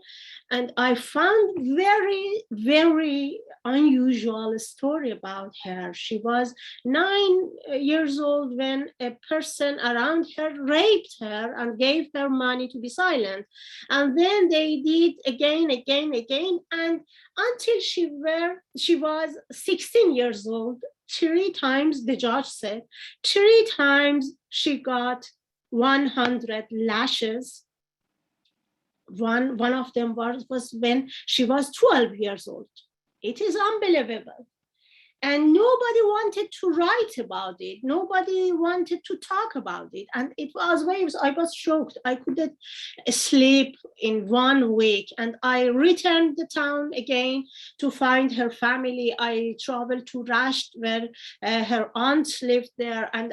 And I found very, very unusual story about her. She was 9 years old when a person around her raped her and gave her money to be silent. And then they did again, and until she was 16 years old, 3 times, the judge said, 3 times she got 100 lashes. One of them was when she was 12 years old. It is unbelievable. And nobody wanted to write about it. Nobody wanted to talk about it. And it was I was shocked. I couldn't sleep in 1 week. And I returned the town again to find her family. I traveled to Rasht where her aunt lived there. And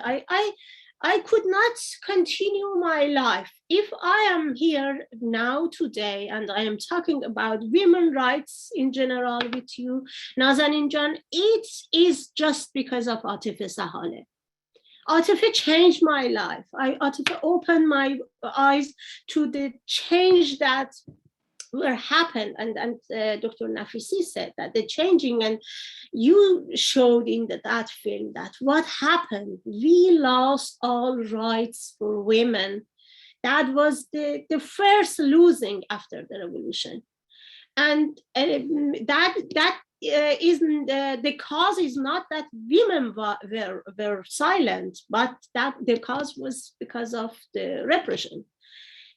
I could not continue my life. If I am here now today and I am talking about women's rights in general with you, Nazanin Jan, it is just because of Atifeh Sahale. Atifeh changed my life. Atifeh opened my eyes to the change that were happened, and Dr. Nafisi said that the changing, and you showed in that film that what happened, we lost all rights for women. That was the first losing after the revolution, and that isn't the cause is not that women were silent, but that the cause was because of the repression.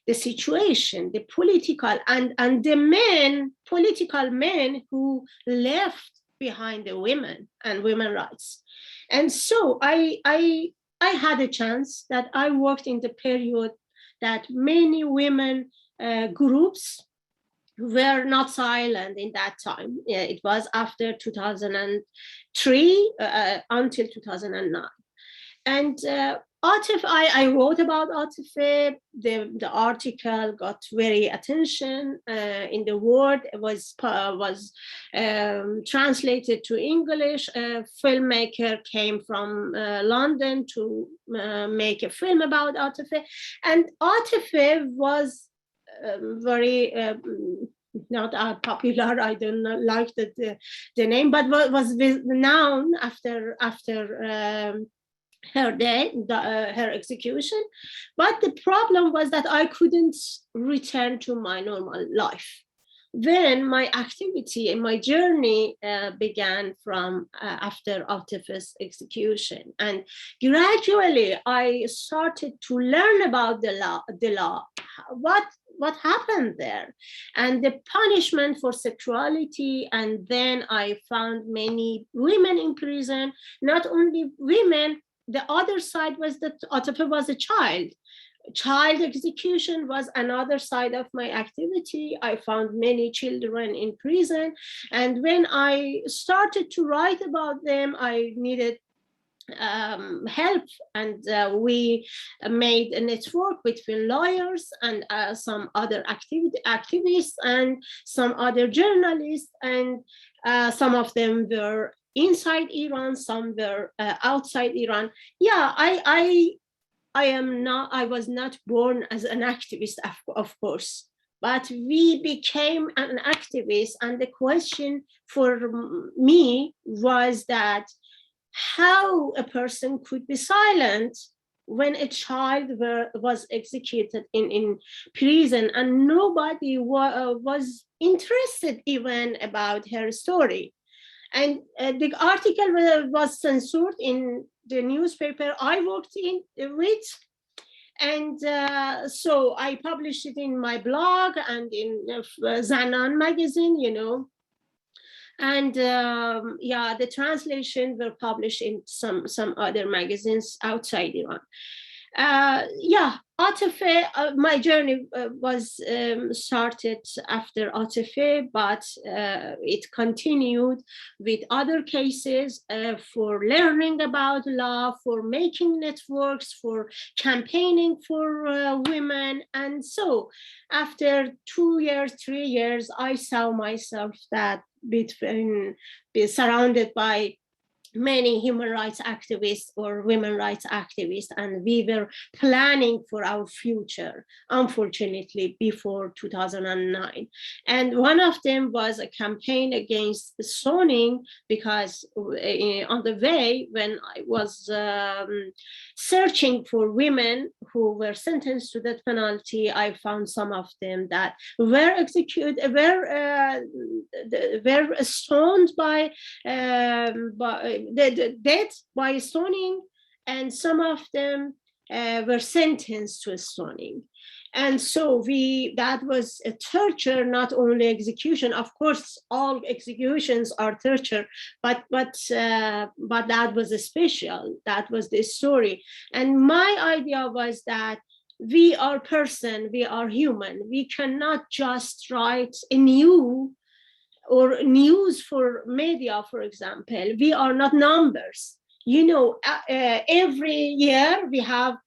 The situation, the political and the political men who left behind the women and women's rights. And so I had a chance that I worked in the period that many women groups were not silent in that time. It was after 2003 until 2009. And Atifeh, I wrote about Atifeh. The article got very attention in the world. It was translated to English. A filmmaker came from London to make a film about Atifeh. And Atifeh was very not popular. I don't like the name, but was known after her day, her execution. But the problem was that I couldn't return to my normal life. Then my activity and my journey began from after Atifeh's execution. And gradually I started to learn about the law, what happened there, and the punishment for sexuality. And then I found many women in prison, not only women. The other side was that Atifeh was a child. Child execution was another side of my activity. I found many children in prison. And when I started to write about them, I needed help. And we made a network between lawyers and some other activists and some other journalists. And some of them were inside Iran, some were outside Iran. Yeah, I was not born as an activist, of course, but we became an activist. And the question for me was that how a person could be silent when a child was executed in prison, and nobody was interested even about her story. And the article was censored in the newspaper I worked with. And so I published it in my blog and in Zanan magazine, you know. And yeah, the translation were published in some other magazines outside Iran. Yeah, Atefe, my journey was started after Atefe, but it continued with other cases for learning about law, for making networks, for campaigning for women. And so after 2 years, 3 years, I saw myself that be surrounded by many human rights activists or women rights activists, and we were planning for our future, unfortunately, before 2009. And one of them was a campaign against stoning, because on the way when I was searching for women who were sentenced to death penalty, I found some of them that were executed, were stoned by dead by stoning, and some of them were sentenced to stoning. And so that was a torture, not only execution. Of course, all executions are torture, but that was a special. That was the story. And my idea was that we are person, we are human. We cannot just write a news for media, for example. We are not numbers. You know, every year we have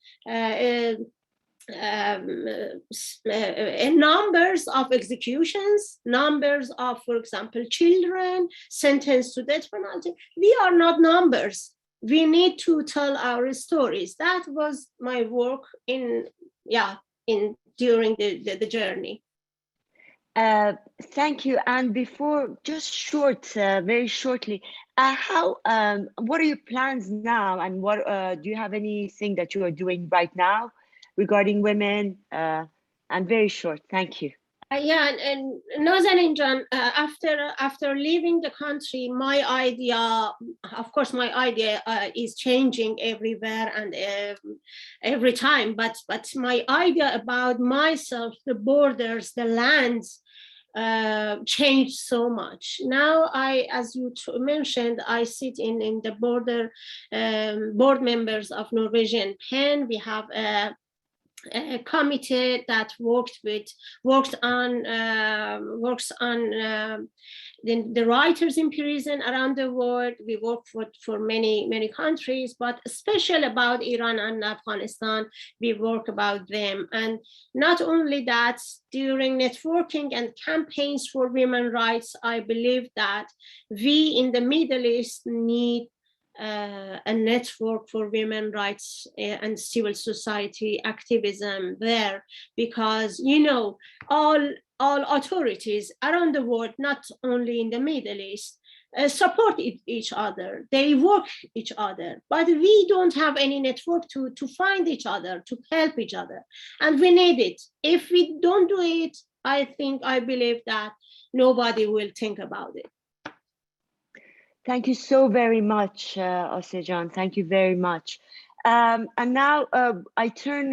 numbers of executions, numbers of, for example, children sentenced to death penalty. We are not numbers. We need to tell our stories. That was my work during the journey. Thank you. And before, just very shortly, what are your plans now? And what do you have anything that you are doing right now regarding women? And very short, thank you. Yeah, and Nazanin Jan, after leaving the country, my idea is changing everywhere and every time. But my idea about myself, the borders, the lands, changed so much. Now, as you mentioned, I sit in the board members of Norwegian PEN. We have a committee that works on the writers in prison around the world. We work for many countries, but especially about Iran and Afghanistan, we work about them. And not only that, during networking and campaigns for women's rights, I believe that we in the Middle East need a network for women's rights and civil society activism there, because all authorities around the world, not only in the Middle East, support each other. They work each other, but we don't have any network to find each other, to help each other, and we need it. If we don't do it, I believe that nobody will think about it. Thank you so very much, Asieh Jan. Thank you very much. And now I turn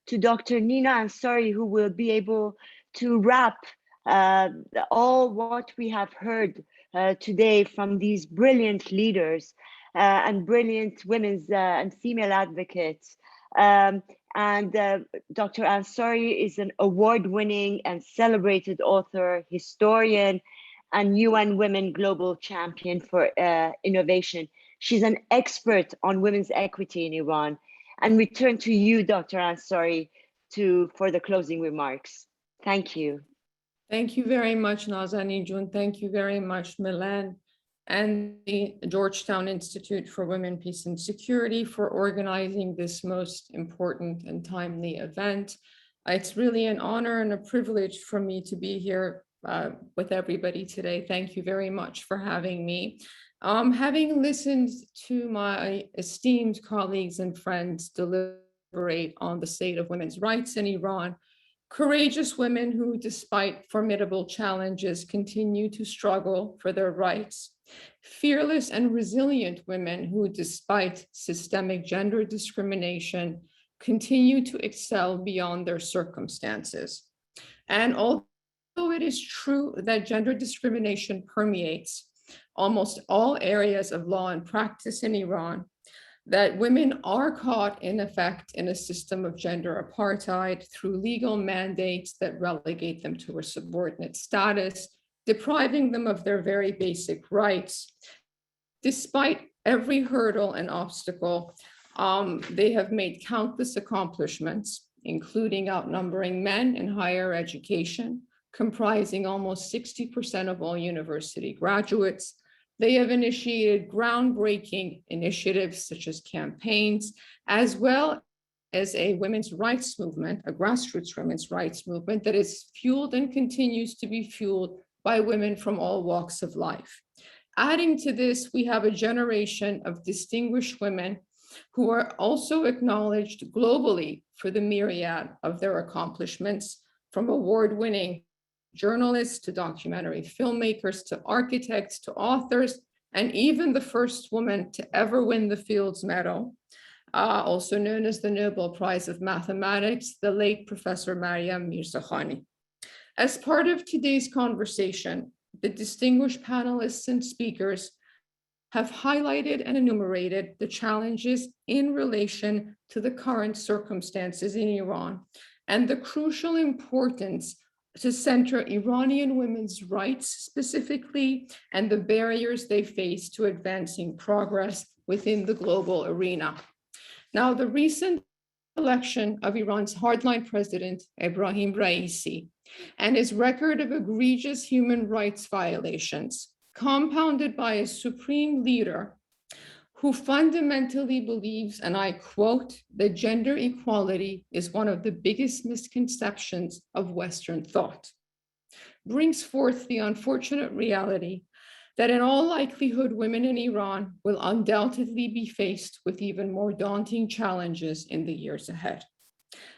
to Dr. Nina Ansary, who will be able to wrap all what we have heard today from these brilliant leaders and brilliant women's and female advocates. And Dr. Ansary is an award-winning and celebrated author, historian, and UN Women Global Champion for Innovation. She's an expert on women's equity in Iran. And we turn to you, Dr. Ansary, for the closing remarks. Thank you. Thank you very much, Nazanin Jun. Thank you very much, Milan. and the Georgetown Institute for Women, Peace and Security for organizing this most important and timely event. It's really an honor and a privilege for me to be here with everybody today. Thank you very much for having me. Having listened to my esteemed colleagues and friends deliberate on the state of women's rights in Iran, courageous women who, despite formidable challenges, continue to struggle for their rights, fearless and resilient women who, despite systemic gender discrimination, continue to excel beyond their circumstances. And although it is true that gender discrimination permeates almost all areas of law and practice in Iran, that women are caught in effect in a system of gender apartheid through legal mandates that relegate them to a subordinate status, depriving them of their very basic rights. Despite every hurdle and obstacle, they have made countless accomplishments, including outnumbering men in higher education, comprising almost 60% of all university graduates. They have initiated groundbreaking initiatives such as campaigns, as well as a women's rights movement, a grassroots women's rights movement that is fueled and continues to be fueled by women from all walks of life. Adding to this, we have a generation of distinguished women who are also acknowledged globally for the myriad of their accomplishments, from award-winning journalists to documentary filmmakers to architects to authors, and even the first woman to ever win the Fields Medal, also known as the Nobel Prize of Mathematics, the late Professor Maryam Mirzakhani. As part of today's conversation, the distinguished panelists and speakers have highlighted and enumerated the challenges in relation to the current circumstances in Iran and the crucial importance to center Iranian women's rights specifically and the barriers they face to advancing progress within the global arena. Now, the recent election of Iran's hardline president, Ebrahim Raisi, and his record of egregious human rights violations, compounded by a supreme leader who fundamentally believes, and I quote, that gender equality is one of the biggest misconceptions of Western thought, brings forth the unfortunate reality that in all likelihood, women in Iran will undoubtedly be faced with even more daunting challenges in the years ahead.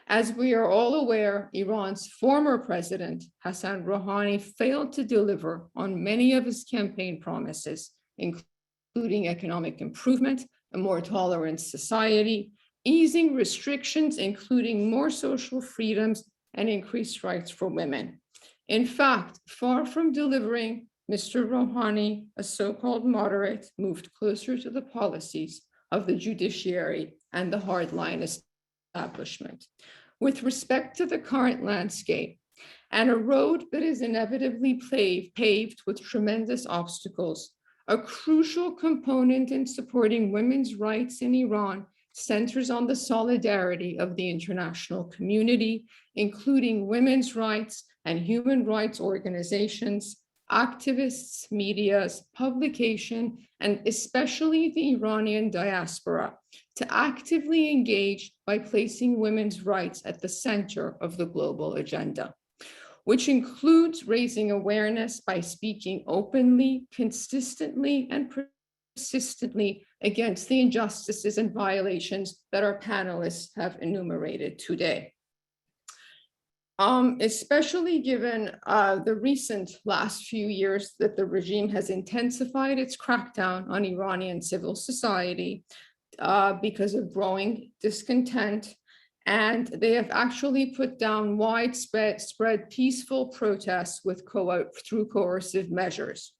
As we are all aware, Iran's former president, Hassan Rouhani, failed to deliver on many of his campaign promises, including economic improvement, a more tolerant society, easing restrictions, including more social freedoms and increased rights for women. In fact, far from delivering, Mr. Rouhani, a so-called moderate, moved closer to the policies of the judiciary and the hardline establishment. With respect to the current landscape and a road that is inevitably paved with tremendous obstacles, a crucial component in supporting women's rights in Iran centers on the solidarity of the international community, including women's rights and human rights organizations, activists, medias, publication, and especially the Iranian diaspora, to actively engage by placing women's rights at the center of the global agenda, which includes raising awareness by speaking openly, consistently, and persistently against the injustices and violations that our panelists have enumerated today. Especially given the recent last few years that the regime has intensified its crackdown on Iranian civil society because of growing discontent, and they have actually put down widespread peaceful protests through coercive measures.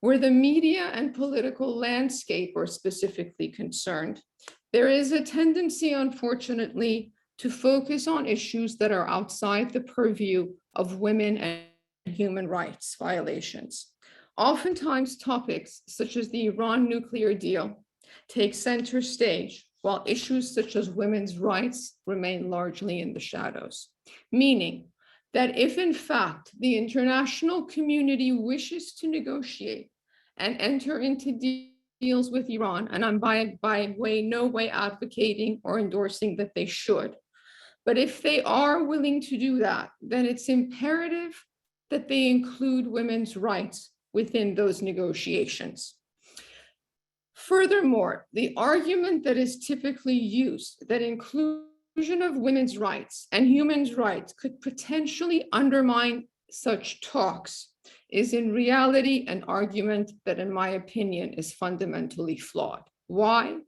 Where the media and political landscape are specifically concerned, there is a tendency, unfortunately, to focus on issues that are outside the purview of women and human rights violations. Oftentimes, topics such as the Iran nuclear deal take center stage, while issues such as women's rights remain largely in the shadows, meaning that if in fact the international community wishes to negotiate and enter into deals with Iran, and I'm no way advocating or endorsing that they should. But if they are willing to do that, then it's imperative that they include women's rights within those negotiations. Furthermore, the argument that is typically used that inclusion of women's rights and human rights could potentially undermine such talks is in reality an argument that, in my opinion, is fundamentally flawed. Why?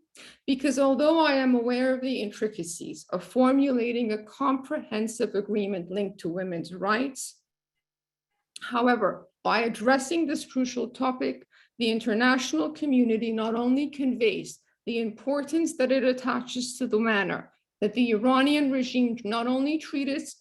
Because although I am aware of the intricacies of formulating a comprehensive agreement linked to women's rights, however, by addressing this crucial topic, the international community not only conveys the importance that it attaches to the manner that the Iranian regime not only treats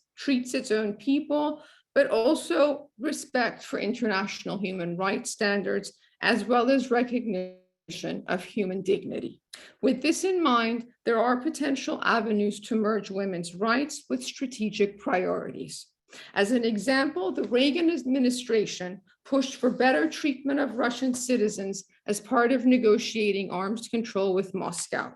its own people, but also respect for international human rights standards, as well as recognition of human dignity. With this in mind, there are potential avenues to merge women's rights with strategic priorities. As an example, the Reagan administration pushed for better treatment of Russian citizens as part of negotiating arms control with Moscow.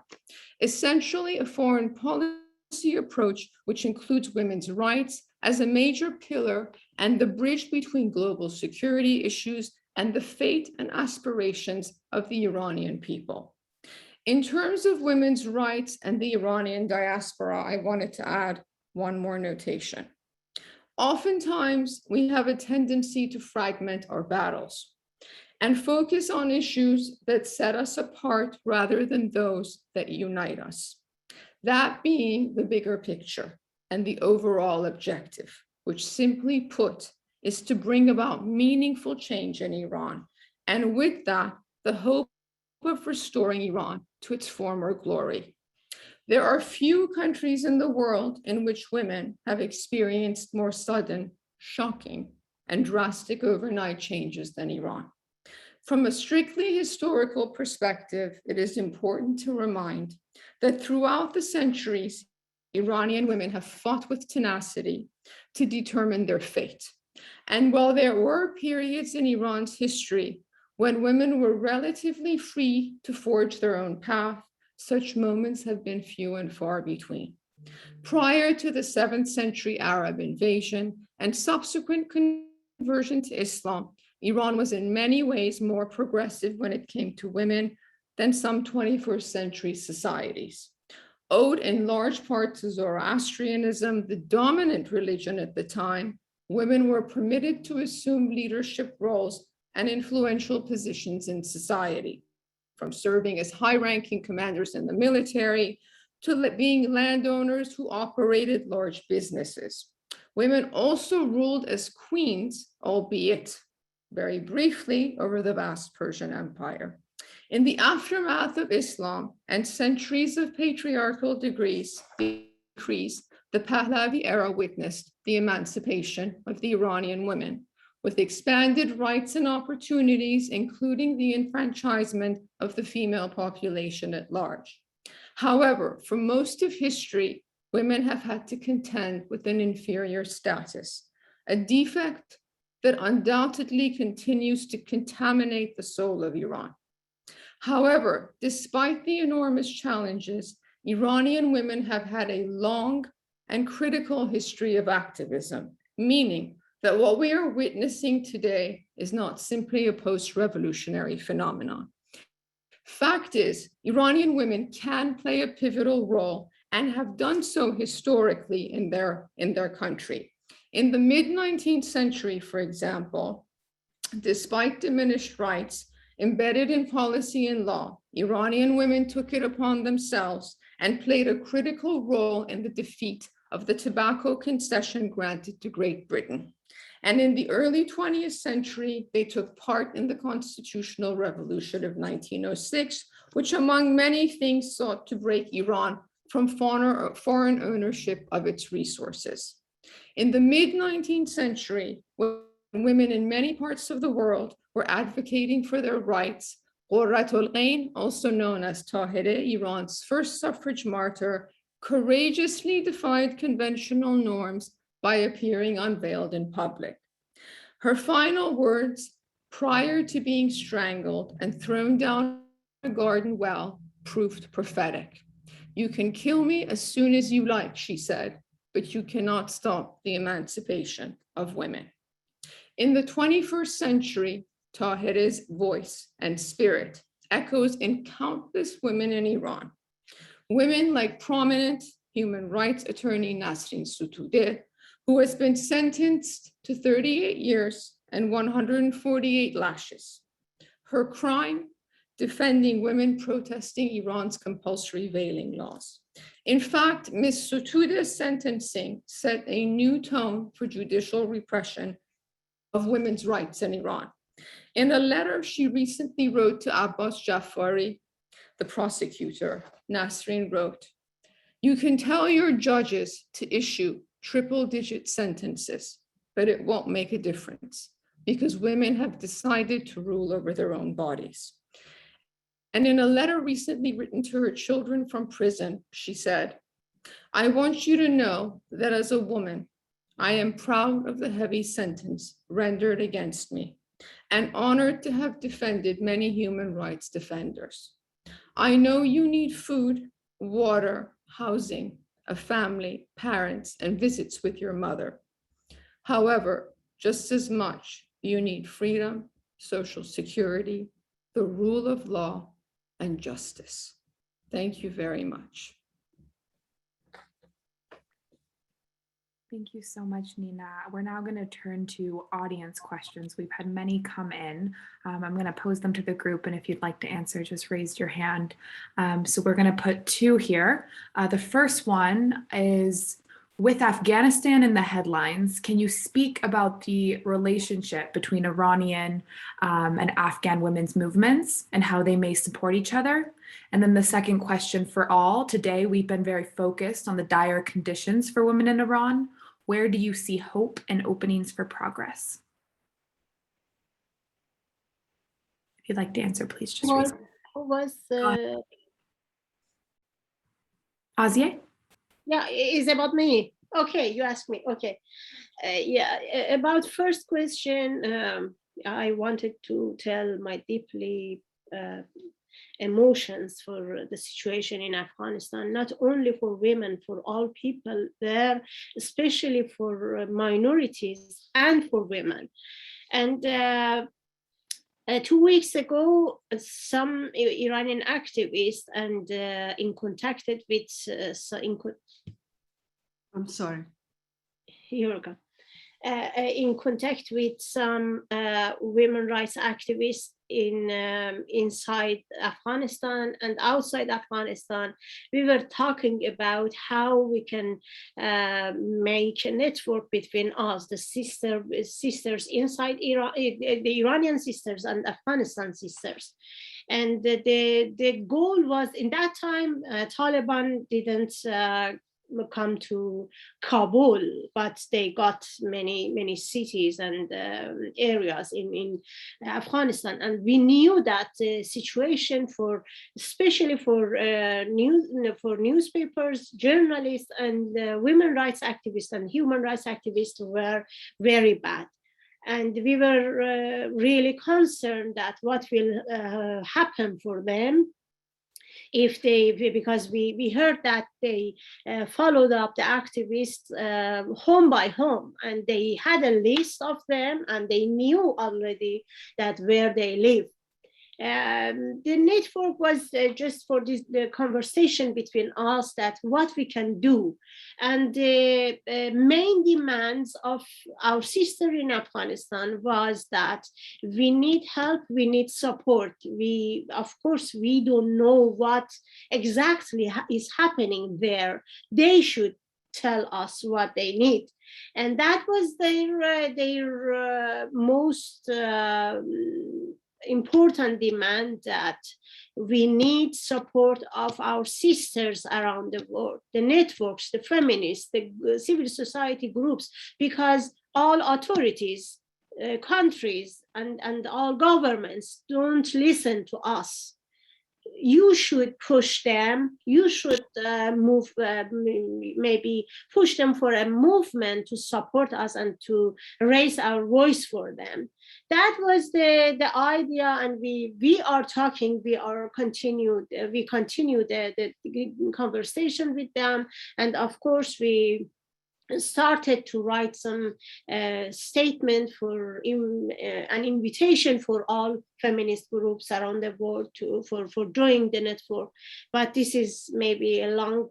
Essentially, a foreign policy approach which includes women's rights as a major pillar and the bridge between global security issues and the fate and aspirations of the Iranian people. In terms of women's rights and the Iranian diaspora, I wanted to add one more notation. Oftentimes, we have a tendency to fragment our battles and focus on issues that set us apart rather than those that unite us. That being the bigger picture and the overall objective, which simply put, is to bring about meaningful change in Iran, and with that, the hope of restoring Iran to its former glory. There are few countries in the world in which women have experienced more sudden, shocking, and drastic overnight changes than Iran. From a strictly historical perspective, it is important to remind that throughout the centuries, Iranian women have fought with tenacity to determine their fate. And while there were periods in Iran's history when women were relatively free to forge their own path, such moments have been few and far between. Prior to the 7th century Arab invasion and subsequent conversion to Islam, Iran was in many ways more progressive when it came to women than some 21st century societies. Owed in large part to Zoroastrianism, the dominant religion at the time, women were permitted to assume leadership roles and influential positions in society, from serving as high-ranking commanders in the military to being landowners who operated large businesses. Women also ruled as queens, albeit very briefly, over the vast Persian Empire. In the aftermath of Islam and centuries of patriarchal decrees, the Pahlavi era witnessed the emancipation of the Iranian women, with expanded rights and opportunities, including the enfranchisement of the female population at large. However, for most of history, women have had to contend with an inferior status, a defect that undoubtedly continues to contaminate the soul of Iran. However, despite the enormous challenges, Iranian women have had a long and critical history of activism, meaning that what we are witnessing today is not simply a post-revolutionary phenomenon. Fact is, Iranian women can play a pivotal role and have done so historically in their country. In the mid-19th century, for example, despite diminished rights embedded in policy and law, Iranian women took it upon themselves and played a critical role in the defeat of the tobacco concession granted to Great Britain. And in the early 20th century, they took part in the Constitutional Revolution of 1906, which among many things sought to break Iran from foreign ownership of its resources. In the mid-19th century, when women in many parts of the world were advocating for their rights, Qurratul Ain, also known as Tahireh, Iran's first suffrage martyr, courageously defied conventional norms by appearing unveiled in public. Her final words, prior to being strangled and thrown down a garden well proved prophetic. You can kill me as soon as you like, she said, but you cannot stop the emancipation of women. In the 21st century, Tahir's voice and spirit echoes in countless women in Iran. Women like prominent human rights attorney Nasrin Sotoudeh, who has been sentenced to 38 years and 148 lashes. Her crime, defending women protesting Iran's compulsory veiling laws. In fact, Ms. Sotoudeh's sentencing set a new tone for judicial repression of women's rights in Iran. In a letter she recently wrote to Abbas Jafari, the prosecutor, Nasrin wrote, "You can tell your judges to issue triple-digit sentences, but it won't make a difference because women have decided to rule over their own bodies." And in a letter recently written to her children from prison, she said, "I want you to know that as a woman, I am proud of the heavy sentence rendered against me and honored to have defended many human rights defenders. I know you need food, water, housing, a family, parents, and visits with your mother. However, just as much, you need freedom, social security, the rule of law, and justice." Thank you very much. Thank you so much, Nina. We're now going to turn to audience questions. We've had many come in. I'm going to pose them to the group, and if you'd like to answer, just raise your hand. So we're going to put two here. The first one is, with Afghanistan in the headlines, can you speak about the relationship between Iranian and Afghan women's movements and how they may support each other? And then the second question for all, today we've been very focused on the dire conditions for women in Iran. Where do you see hope and openings for progress? If you'd like to answer, please just raise your hand. Asieh? Yeah, it's about me. Okay, you asked me. Okay. Yeah, about first question, I wanted to tell my deeply emotions for the situation in Afghanistan, not only for women, for all people there, especially for minorities and for women. And 2 weeks ago, some Iranian activists and in contacted with, I'm sorry. Here we go. In contact with some women rights activists inside Afghanistan and outside Afghanistan. We were talking about how we can make a network between us, the sisters inside Iran, the Iranian sisters and Afghanistan sisters. And the goal was, in that time, Taliban didn't come to Kabul, but they got many cities and areas in Afghanistan, and we knew that the situation for, especially for newspapers, journalists, and women rights activists and human rights activists were very bad. And we were really concerned that what will happen for them if they, because we heard that they followed up the activists home by home, and they had a list of them, and they knew already that where they live. The network was just for the conversation between us, that what we can do. And the main demands of our sister in Afghanistan was that we need help, we need support. Of course, we don't know what exactly is happening there. They should tell us what they need. And that was their most important demand, that we need support of our sisters around the world, the networks, the feminists, the civil society groups, because all authorities, countries, and all governments don't listen to us. you should push them, you should maybe push them for a movement to support us and to raise our voice for them. That was the idea, and we are talking, we continue the conversation with them, and of course we started to write some statement for an invitation for all feminist groups around the world for joining the network. But this is maybe a long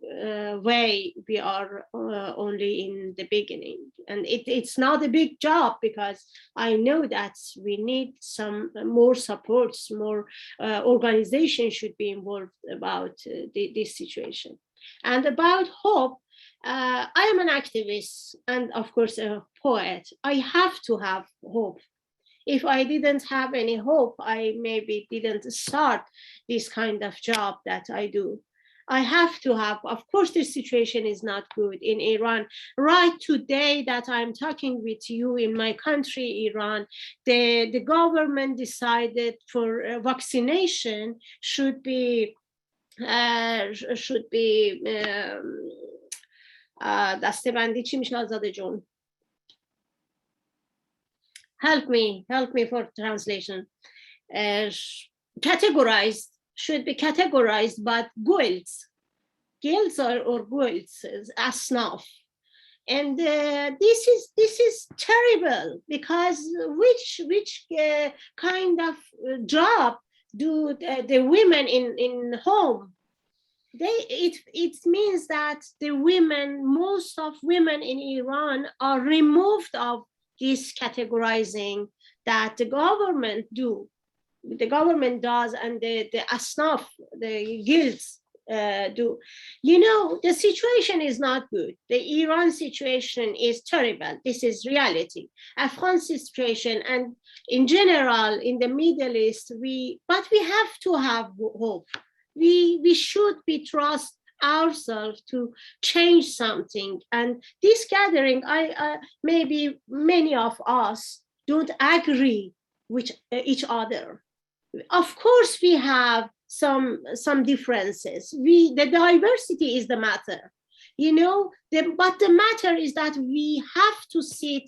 way. We are only in the beginning, and it's not a big job, because I know that we need some more supports, more organizations should be involved about this situation. And about hope, I am an activist and of course a poet. I have to have hope. If I didn't have any hope, I maybe didn't start this kind of job that I do. I have to have, of course, the situation is not good in Iran. Right today that I'm talking with you in my country, Iran, the government decided for vaccination should be دسته‌بندی چی میشه آزاده جون؟ Help me for translation. Categorized, should be categorized, but guilds or guilds, asnaf. And this is terrible, because which kind of job do the women in home? It means that the women, most of women in Iran are removed of this categorizing that the government does, and the asnaf, the guilds do. You know, the situation is not good. The Iran situation is terrible. This is reality. Afghan situation, and in general in the Middle East, but we have to have hope. We should be trust ourselves to change something. And this gathering, maybe many of us don't agree with each other. Of course, we have some differences. The diversity is the matter, you know. But the matter is that we have to sit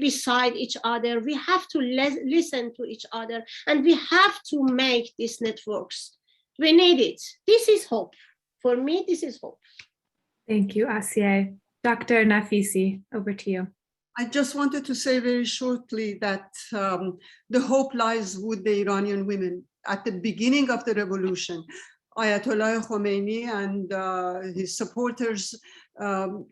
beside each other. We have to listen to each other, and we have to make these networks. We need it. This is hope. For me, this is hope. Thank you, Asieh. Dr. Nafisi, over to you. I just wanted to say very shortly that the hope lies with the Iranian women. At the beginning of the revolution, Ayatollah Khomeini and his supporters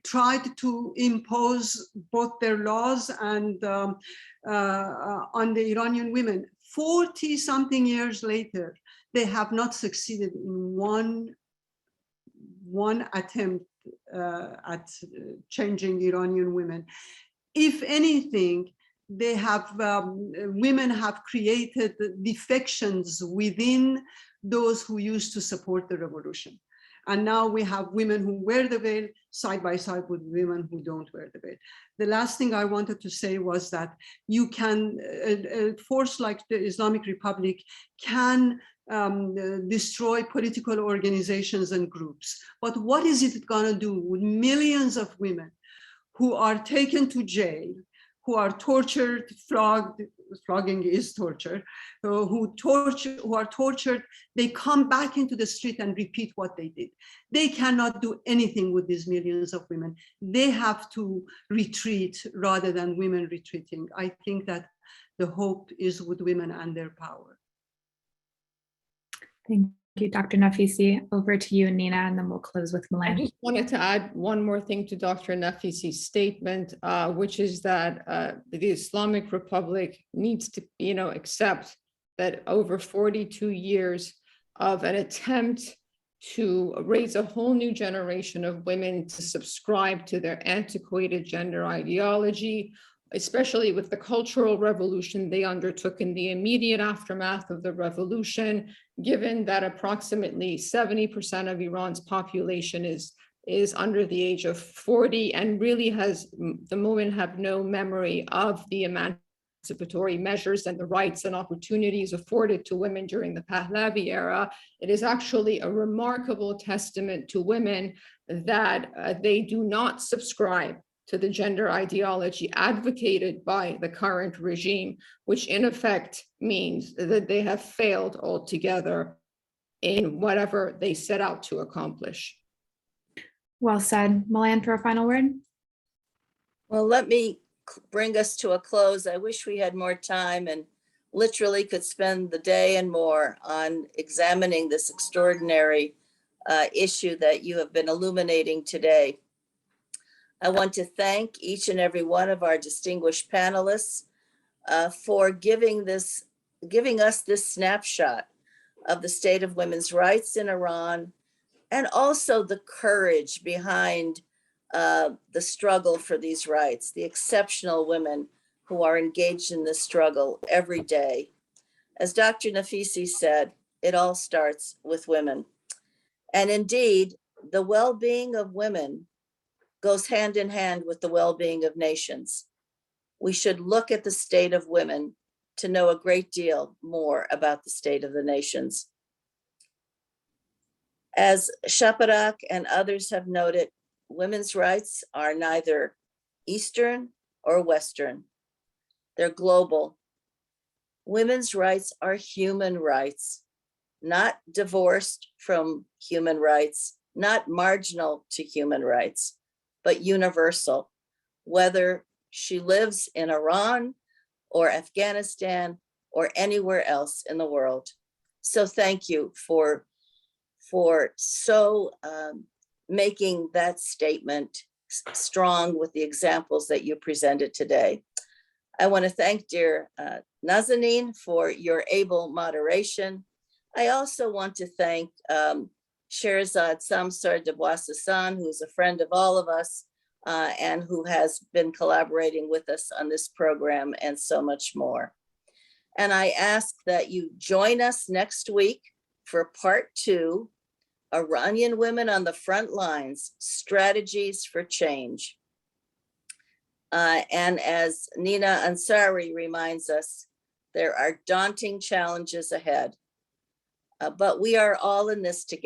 tried to impose both their laws and on the Iranian women. 40-something years later, they have not succeeded in one attempt at changing Iranian women. If anything, they have women have created defections within those who used to support the revolution. And now we have women who wear the veil side by side with women who don't wear the veil. The last thing I wanted to say was that you can, a force like the Islamic Republic can destroy political organizations and groups. But what is it going to do with millions of women who are taken to jail, who are tortured, flogged, flogging is torture, who are tortured, they come back into the street and repeat what they did. They cannot do anything with these millions of women. They have to retreat rather than women retreating. I think that the hope is with women and their power. Thank you, Dr. Nafisi. Over to you, Nina, and then we'll close with Milan. I just wanted to add one more thing to Dr. Nafisi's statement, which is that the Islamic Republic needs to, accept that over 42 years of an attempt to raise a whole new generation of women to subscribe to their antiquated gender ideology, especially with the cultural revolution they undertook in the immediate aftermath of the revolution, given that approximately 70% of Iran's population is under the age of 40 and really the women have no memory of the emancipation emancipatory measures and the rights and opportunities afforded to women during the Pahlavi era, it is actually a remarkable testament to women that they do not subscribe to the gender ideology advocated by the current regime, which in effect means that they have failed altogether in whatever they set out to accomplish. Well said. Milan, for a final word? Well, let me bring us to a close. I wish we had more time and literally could spend the day and more on examining this extraordinary issue that you have been illuminating today. I want to thank each and every one of our distinguished panelists for giving us this snapshot of the state of women's rights in Iran, and also the courage behind the struggle for these rights, the exceptional women who are engaged in this struggle every day. As Dr. Nafisi said, it all starts with women. And indeed, the well-being of women goes hand in hand with the well-being of nations. We should look at the state of women to know a great deal more about the state of the nations. As Shaparak and others have noted, women's rights are neither Eastern or Western. They're global. Women's rights are human rights, not divorced from human rights, not marginal to human rights, but universal, whether she lives in Iran or Afghanistan or anywhere else in the world. So thank you for making that statement strong with the examples that you presented today. I want to thank dear Nazanin for your able moderation. I also want to thank Sherzad Samsar de Boissassan, who's a friend of all of us and who has been collaborating with us on this program and so much more. And I ask that you join us next week for part 2, Iranian Women on the Front Lines, Strategies for Change. And as Nina Ansary reminds us, there are daunting challenges ahead, but we are all in this together.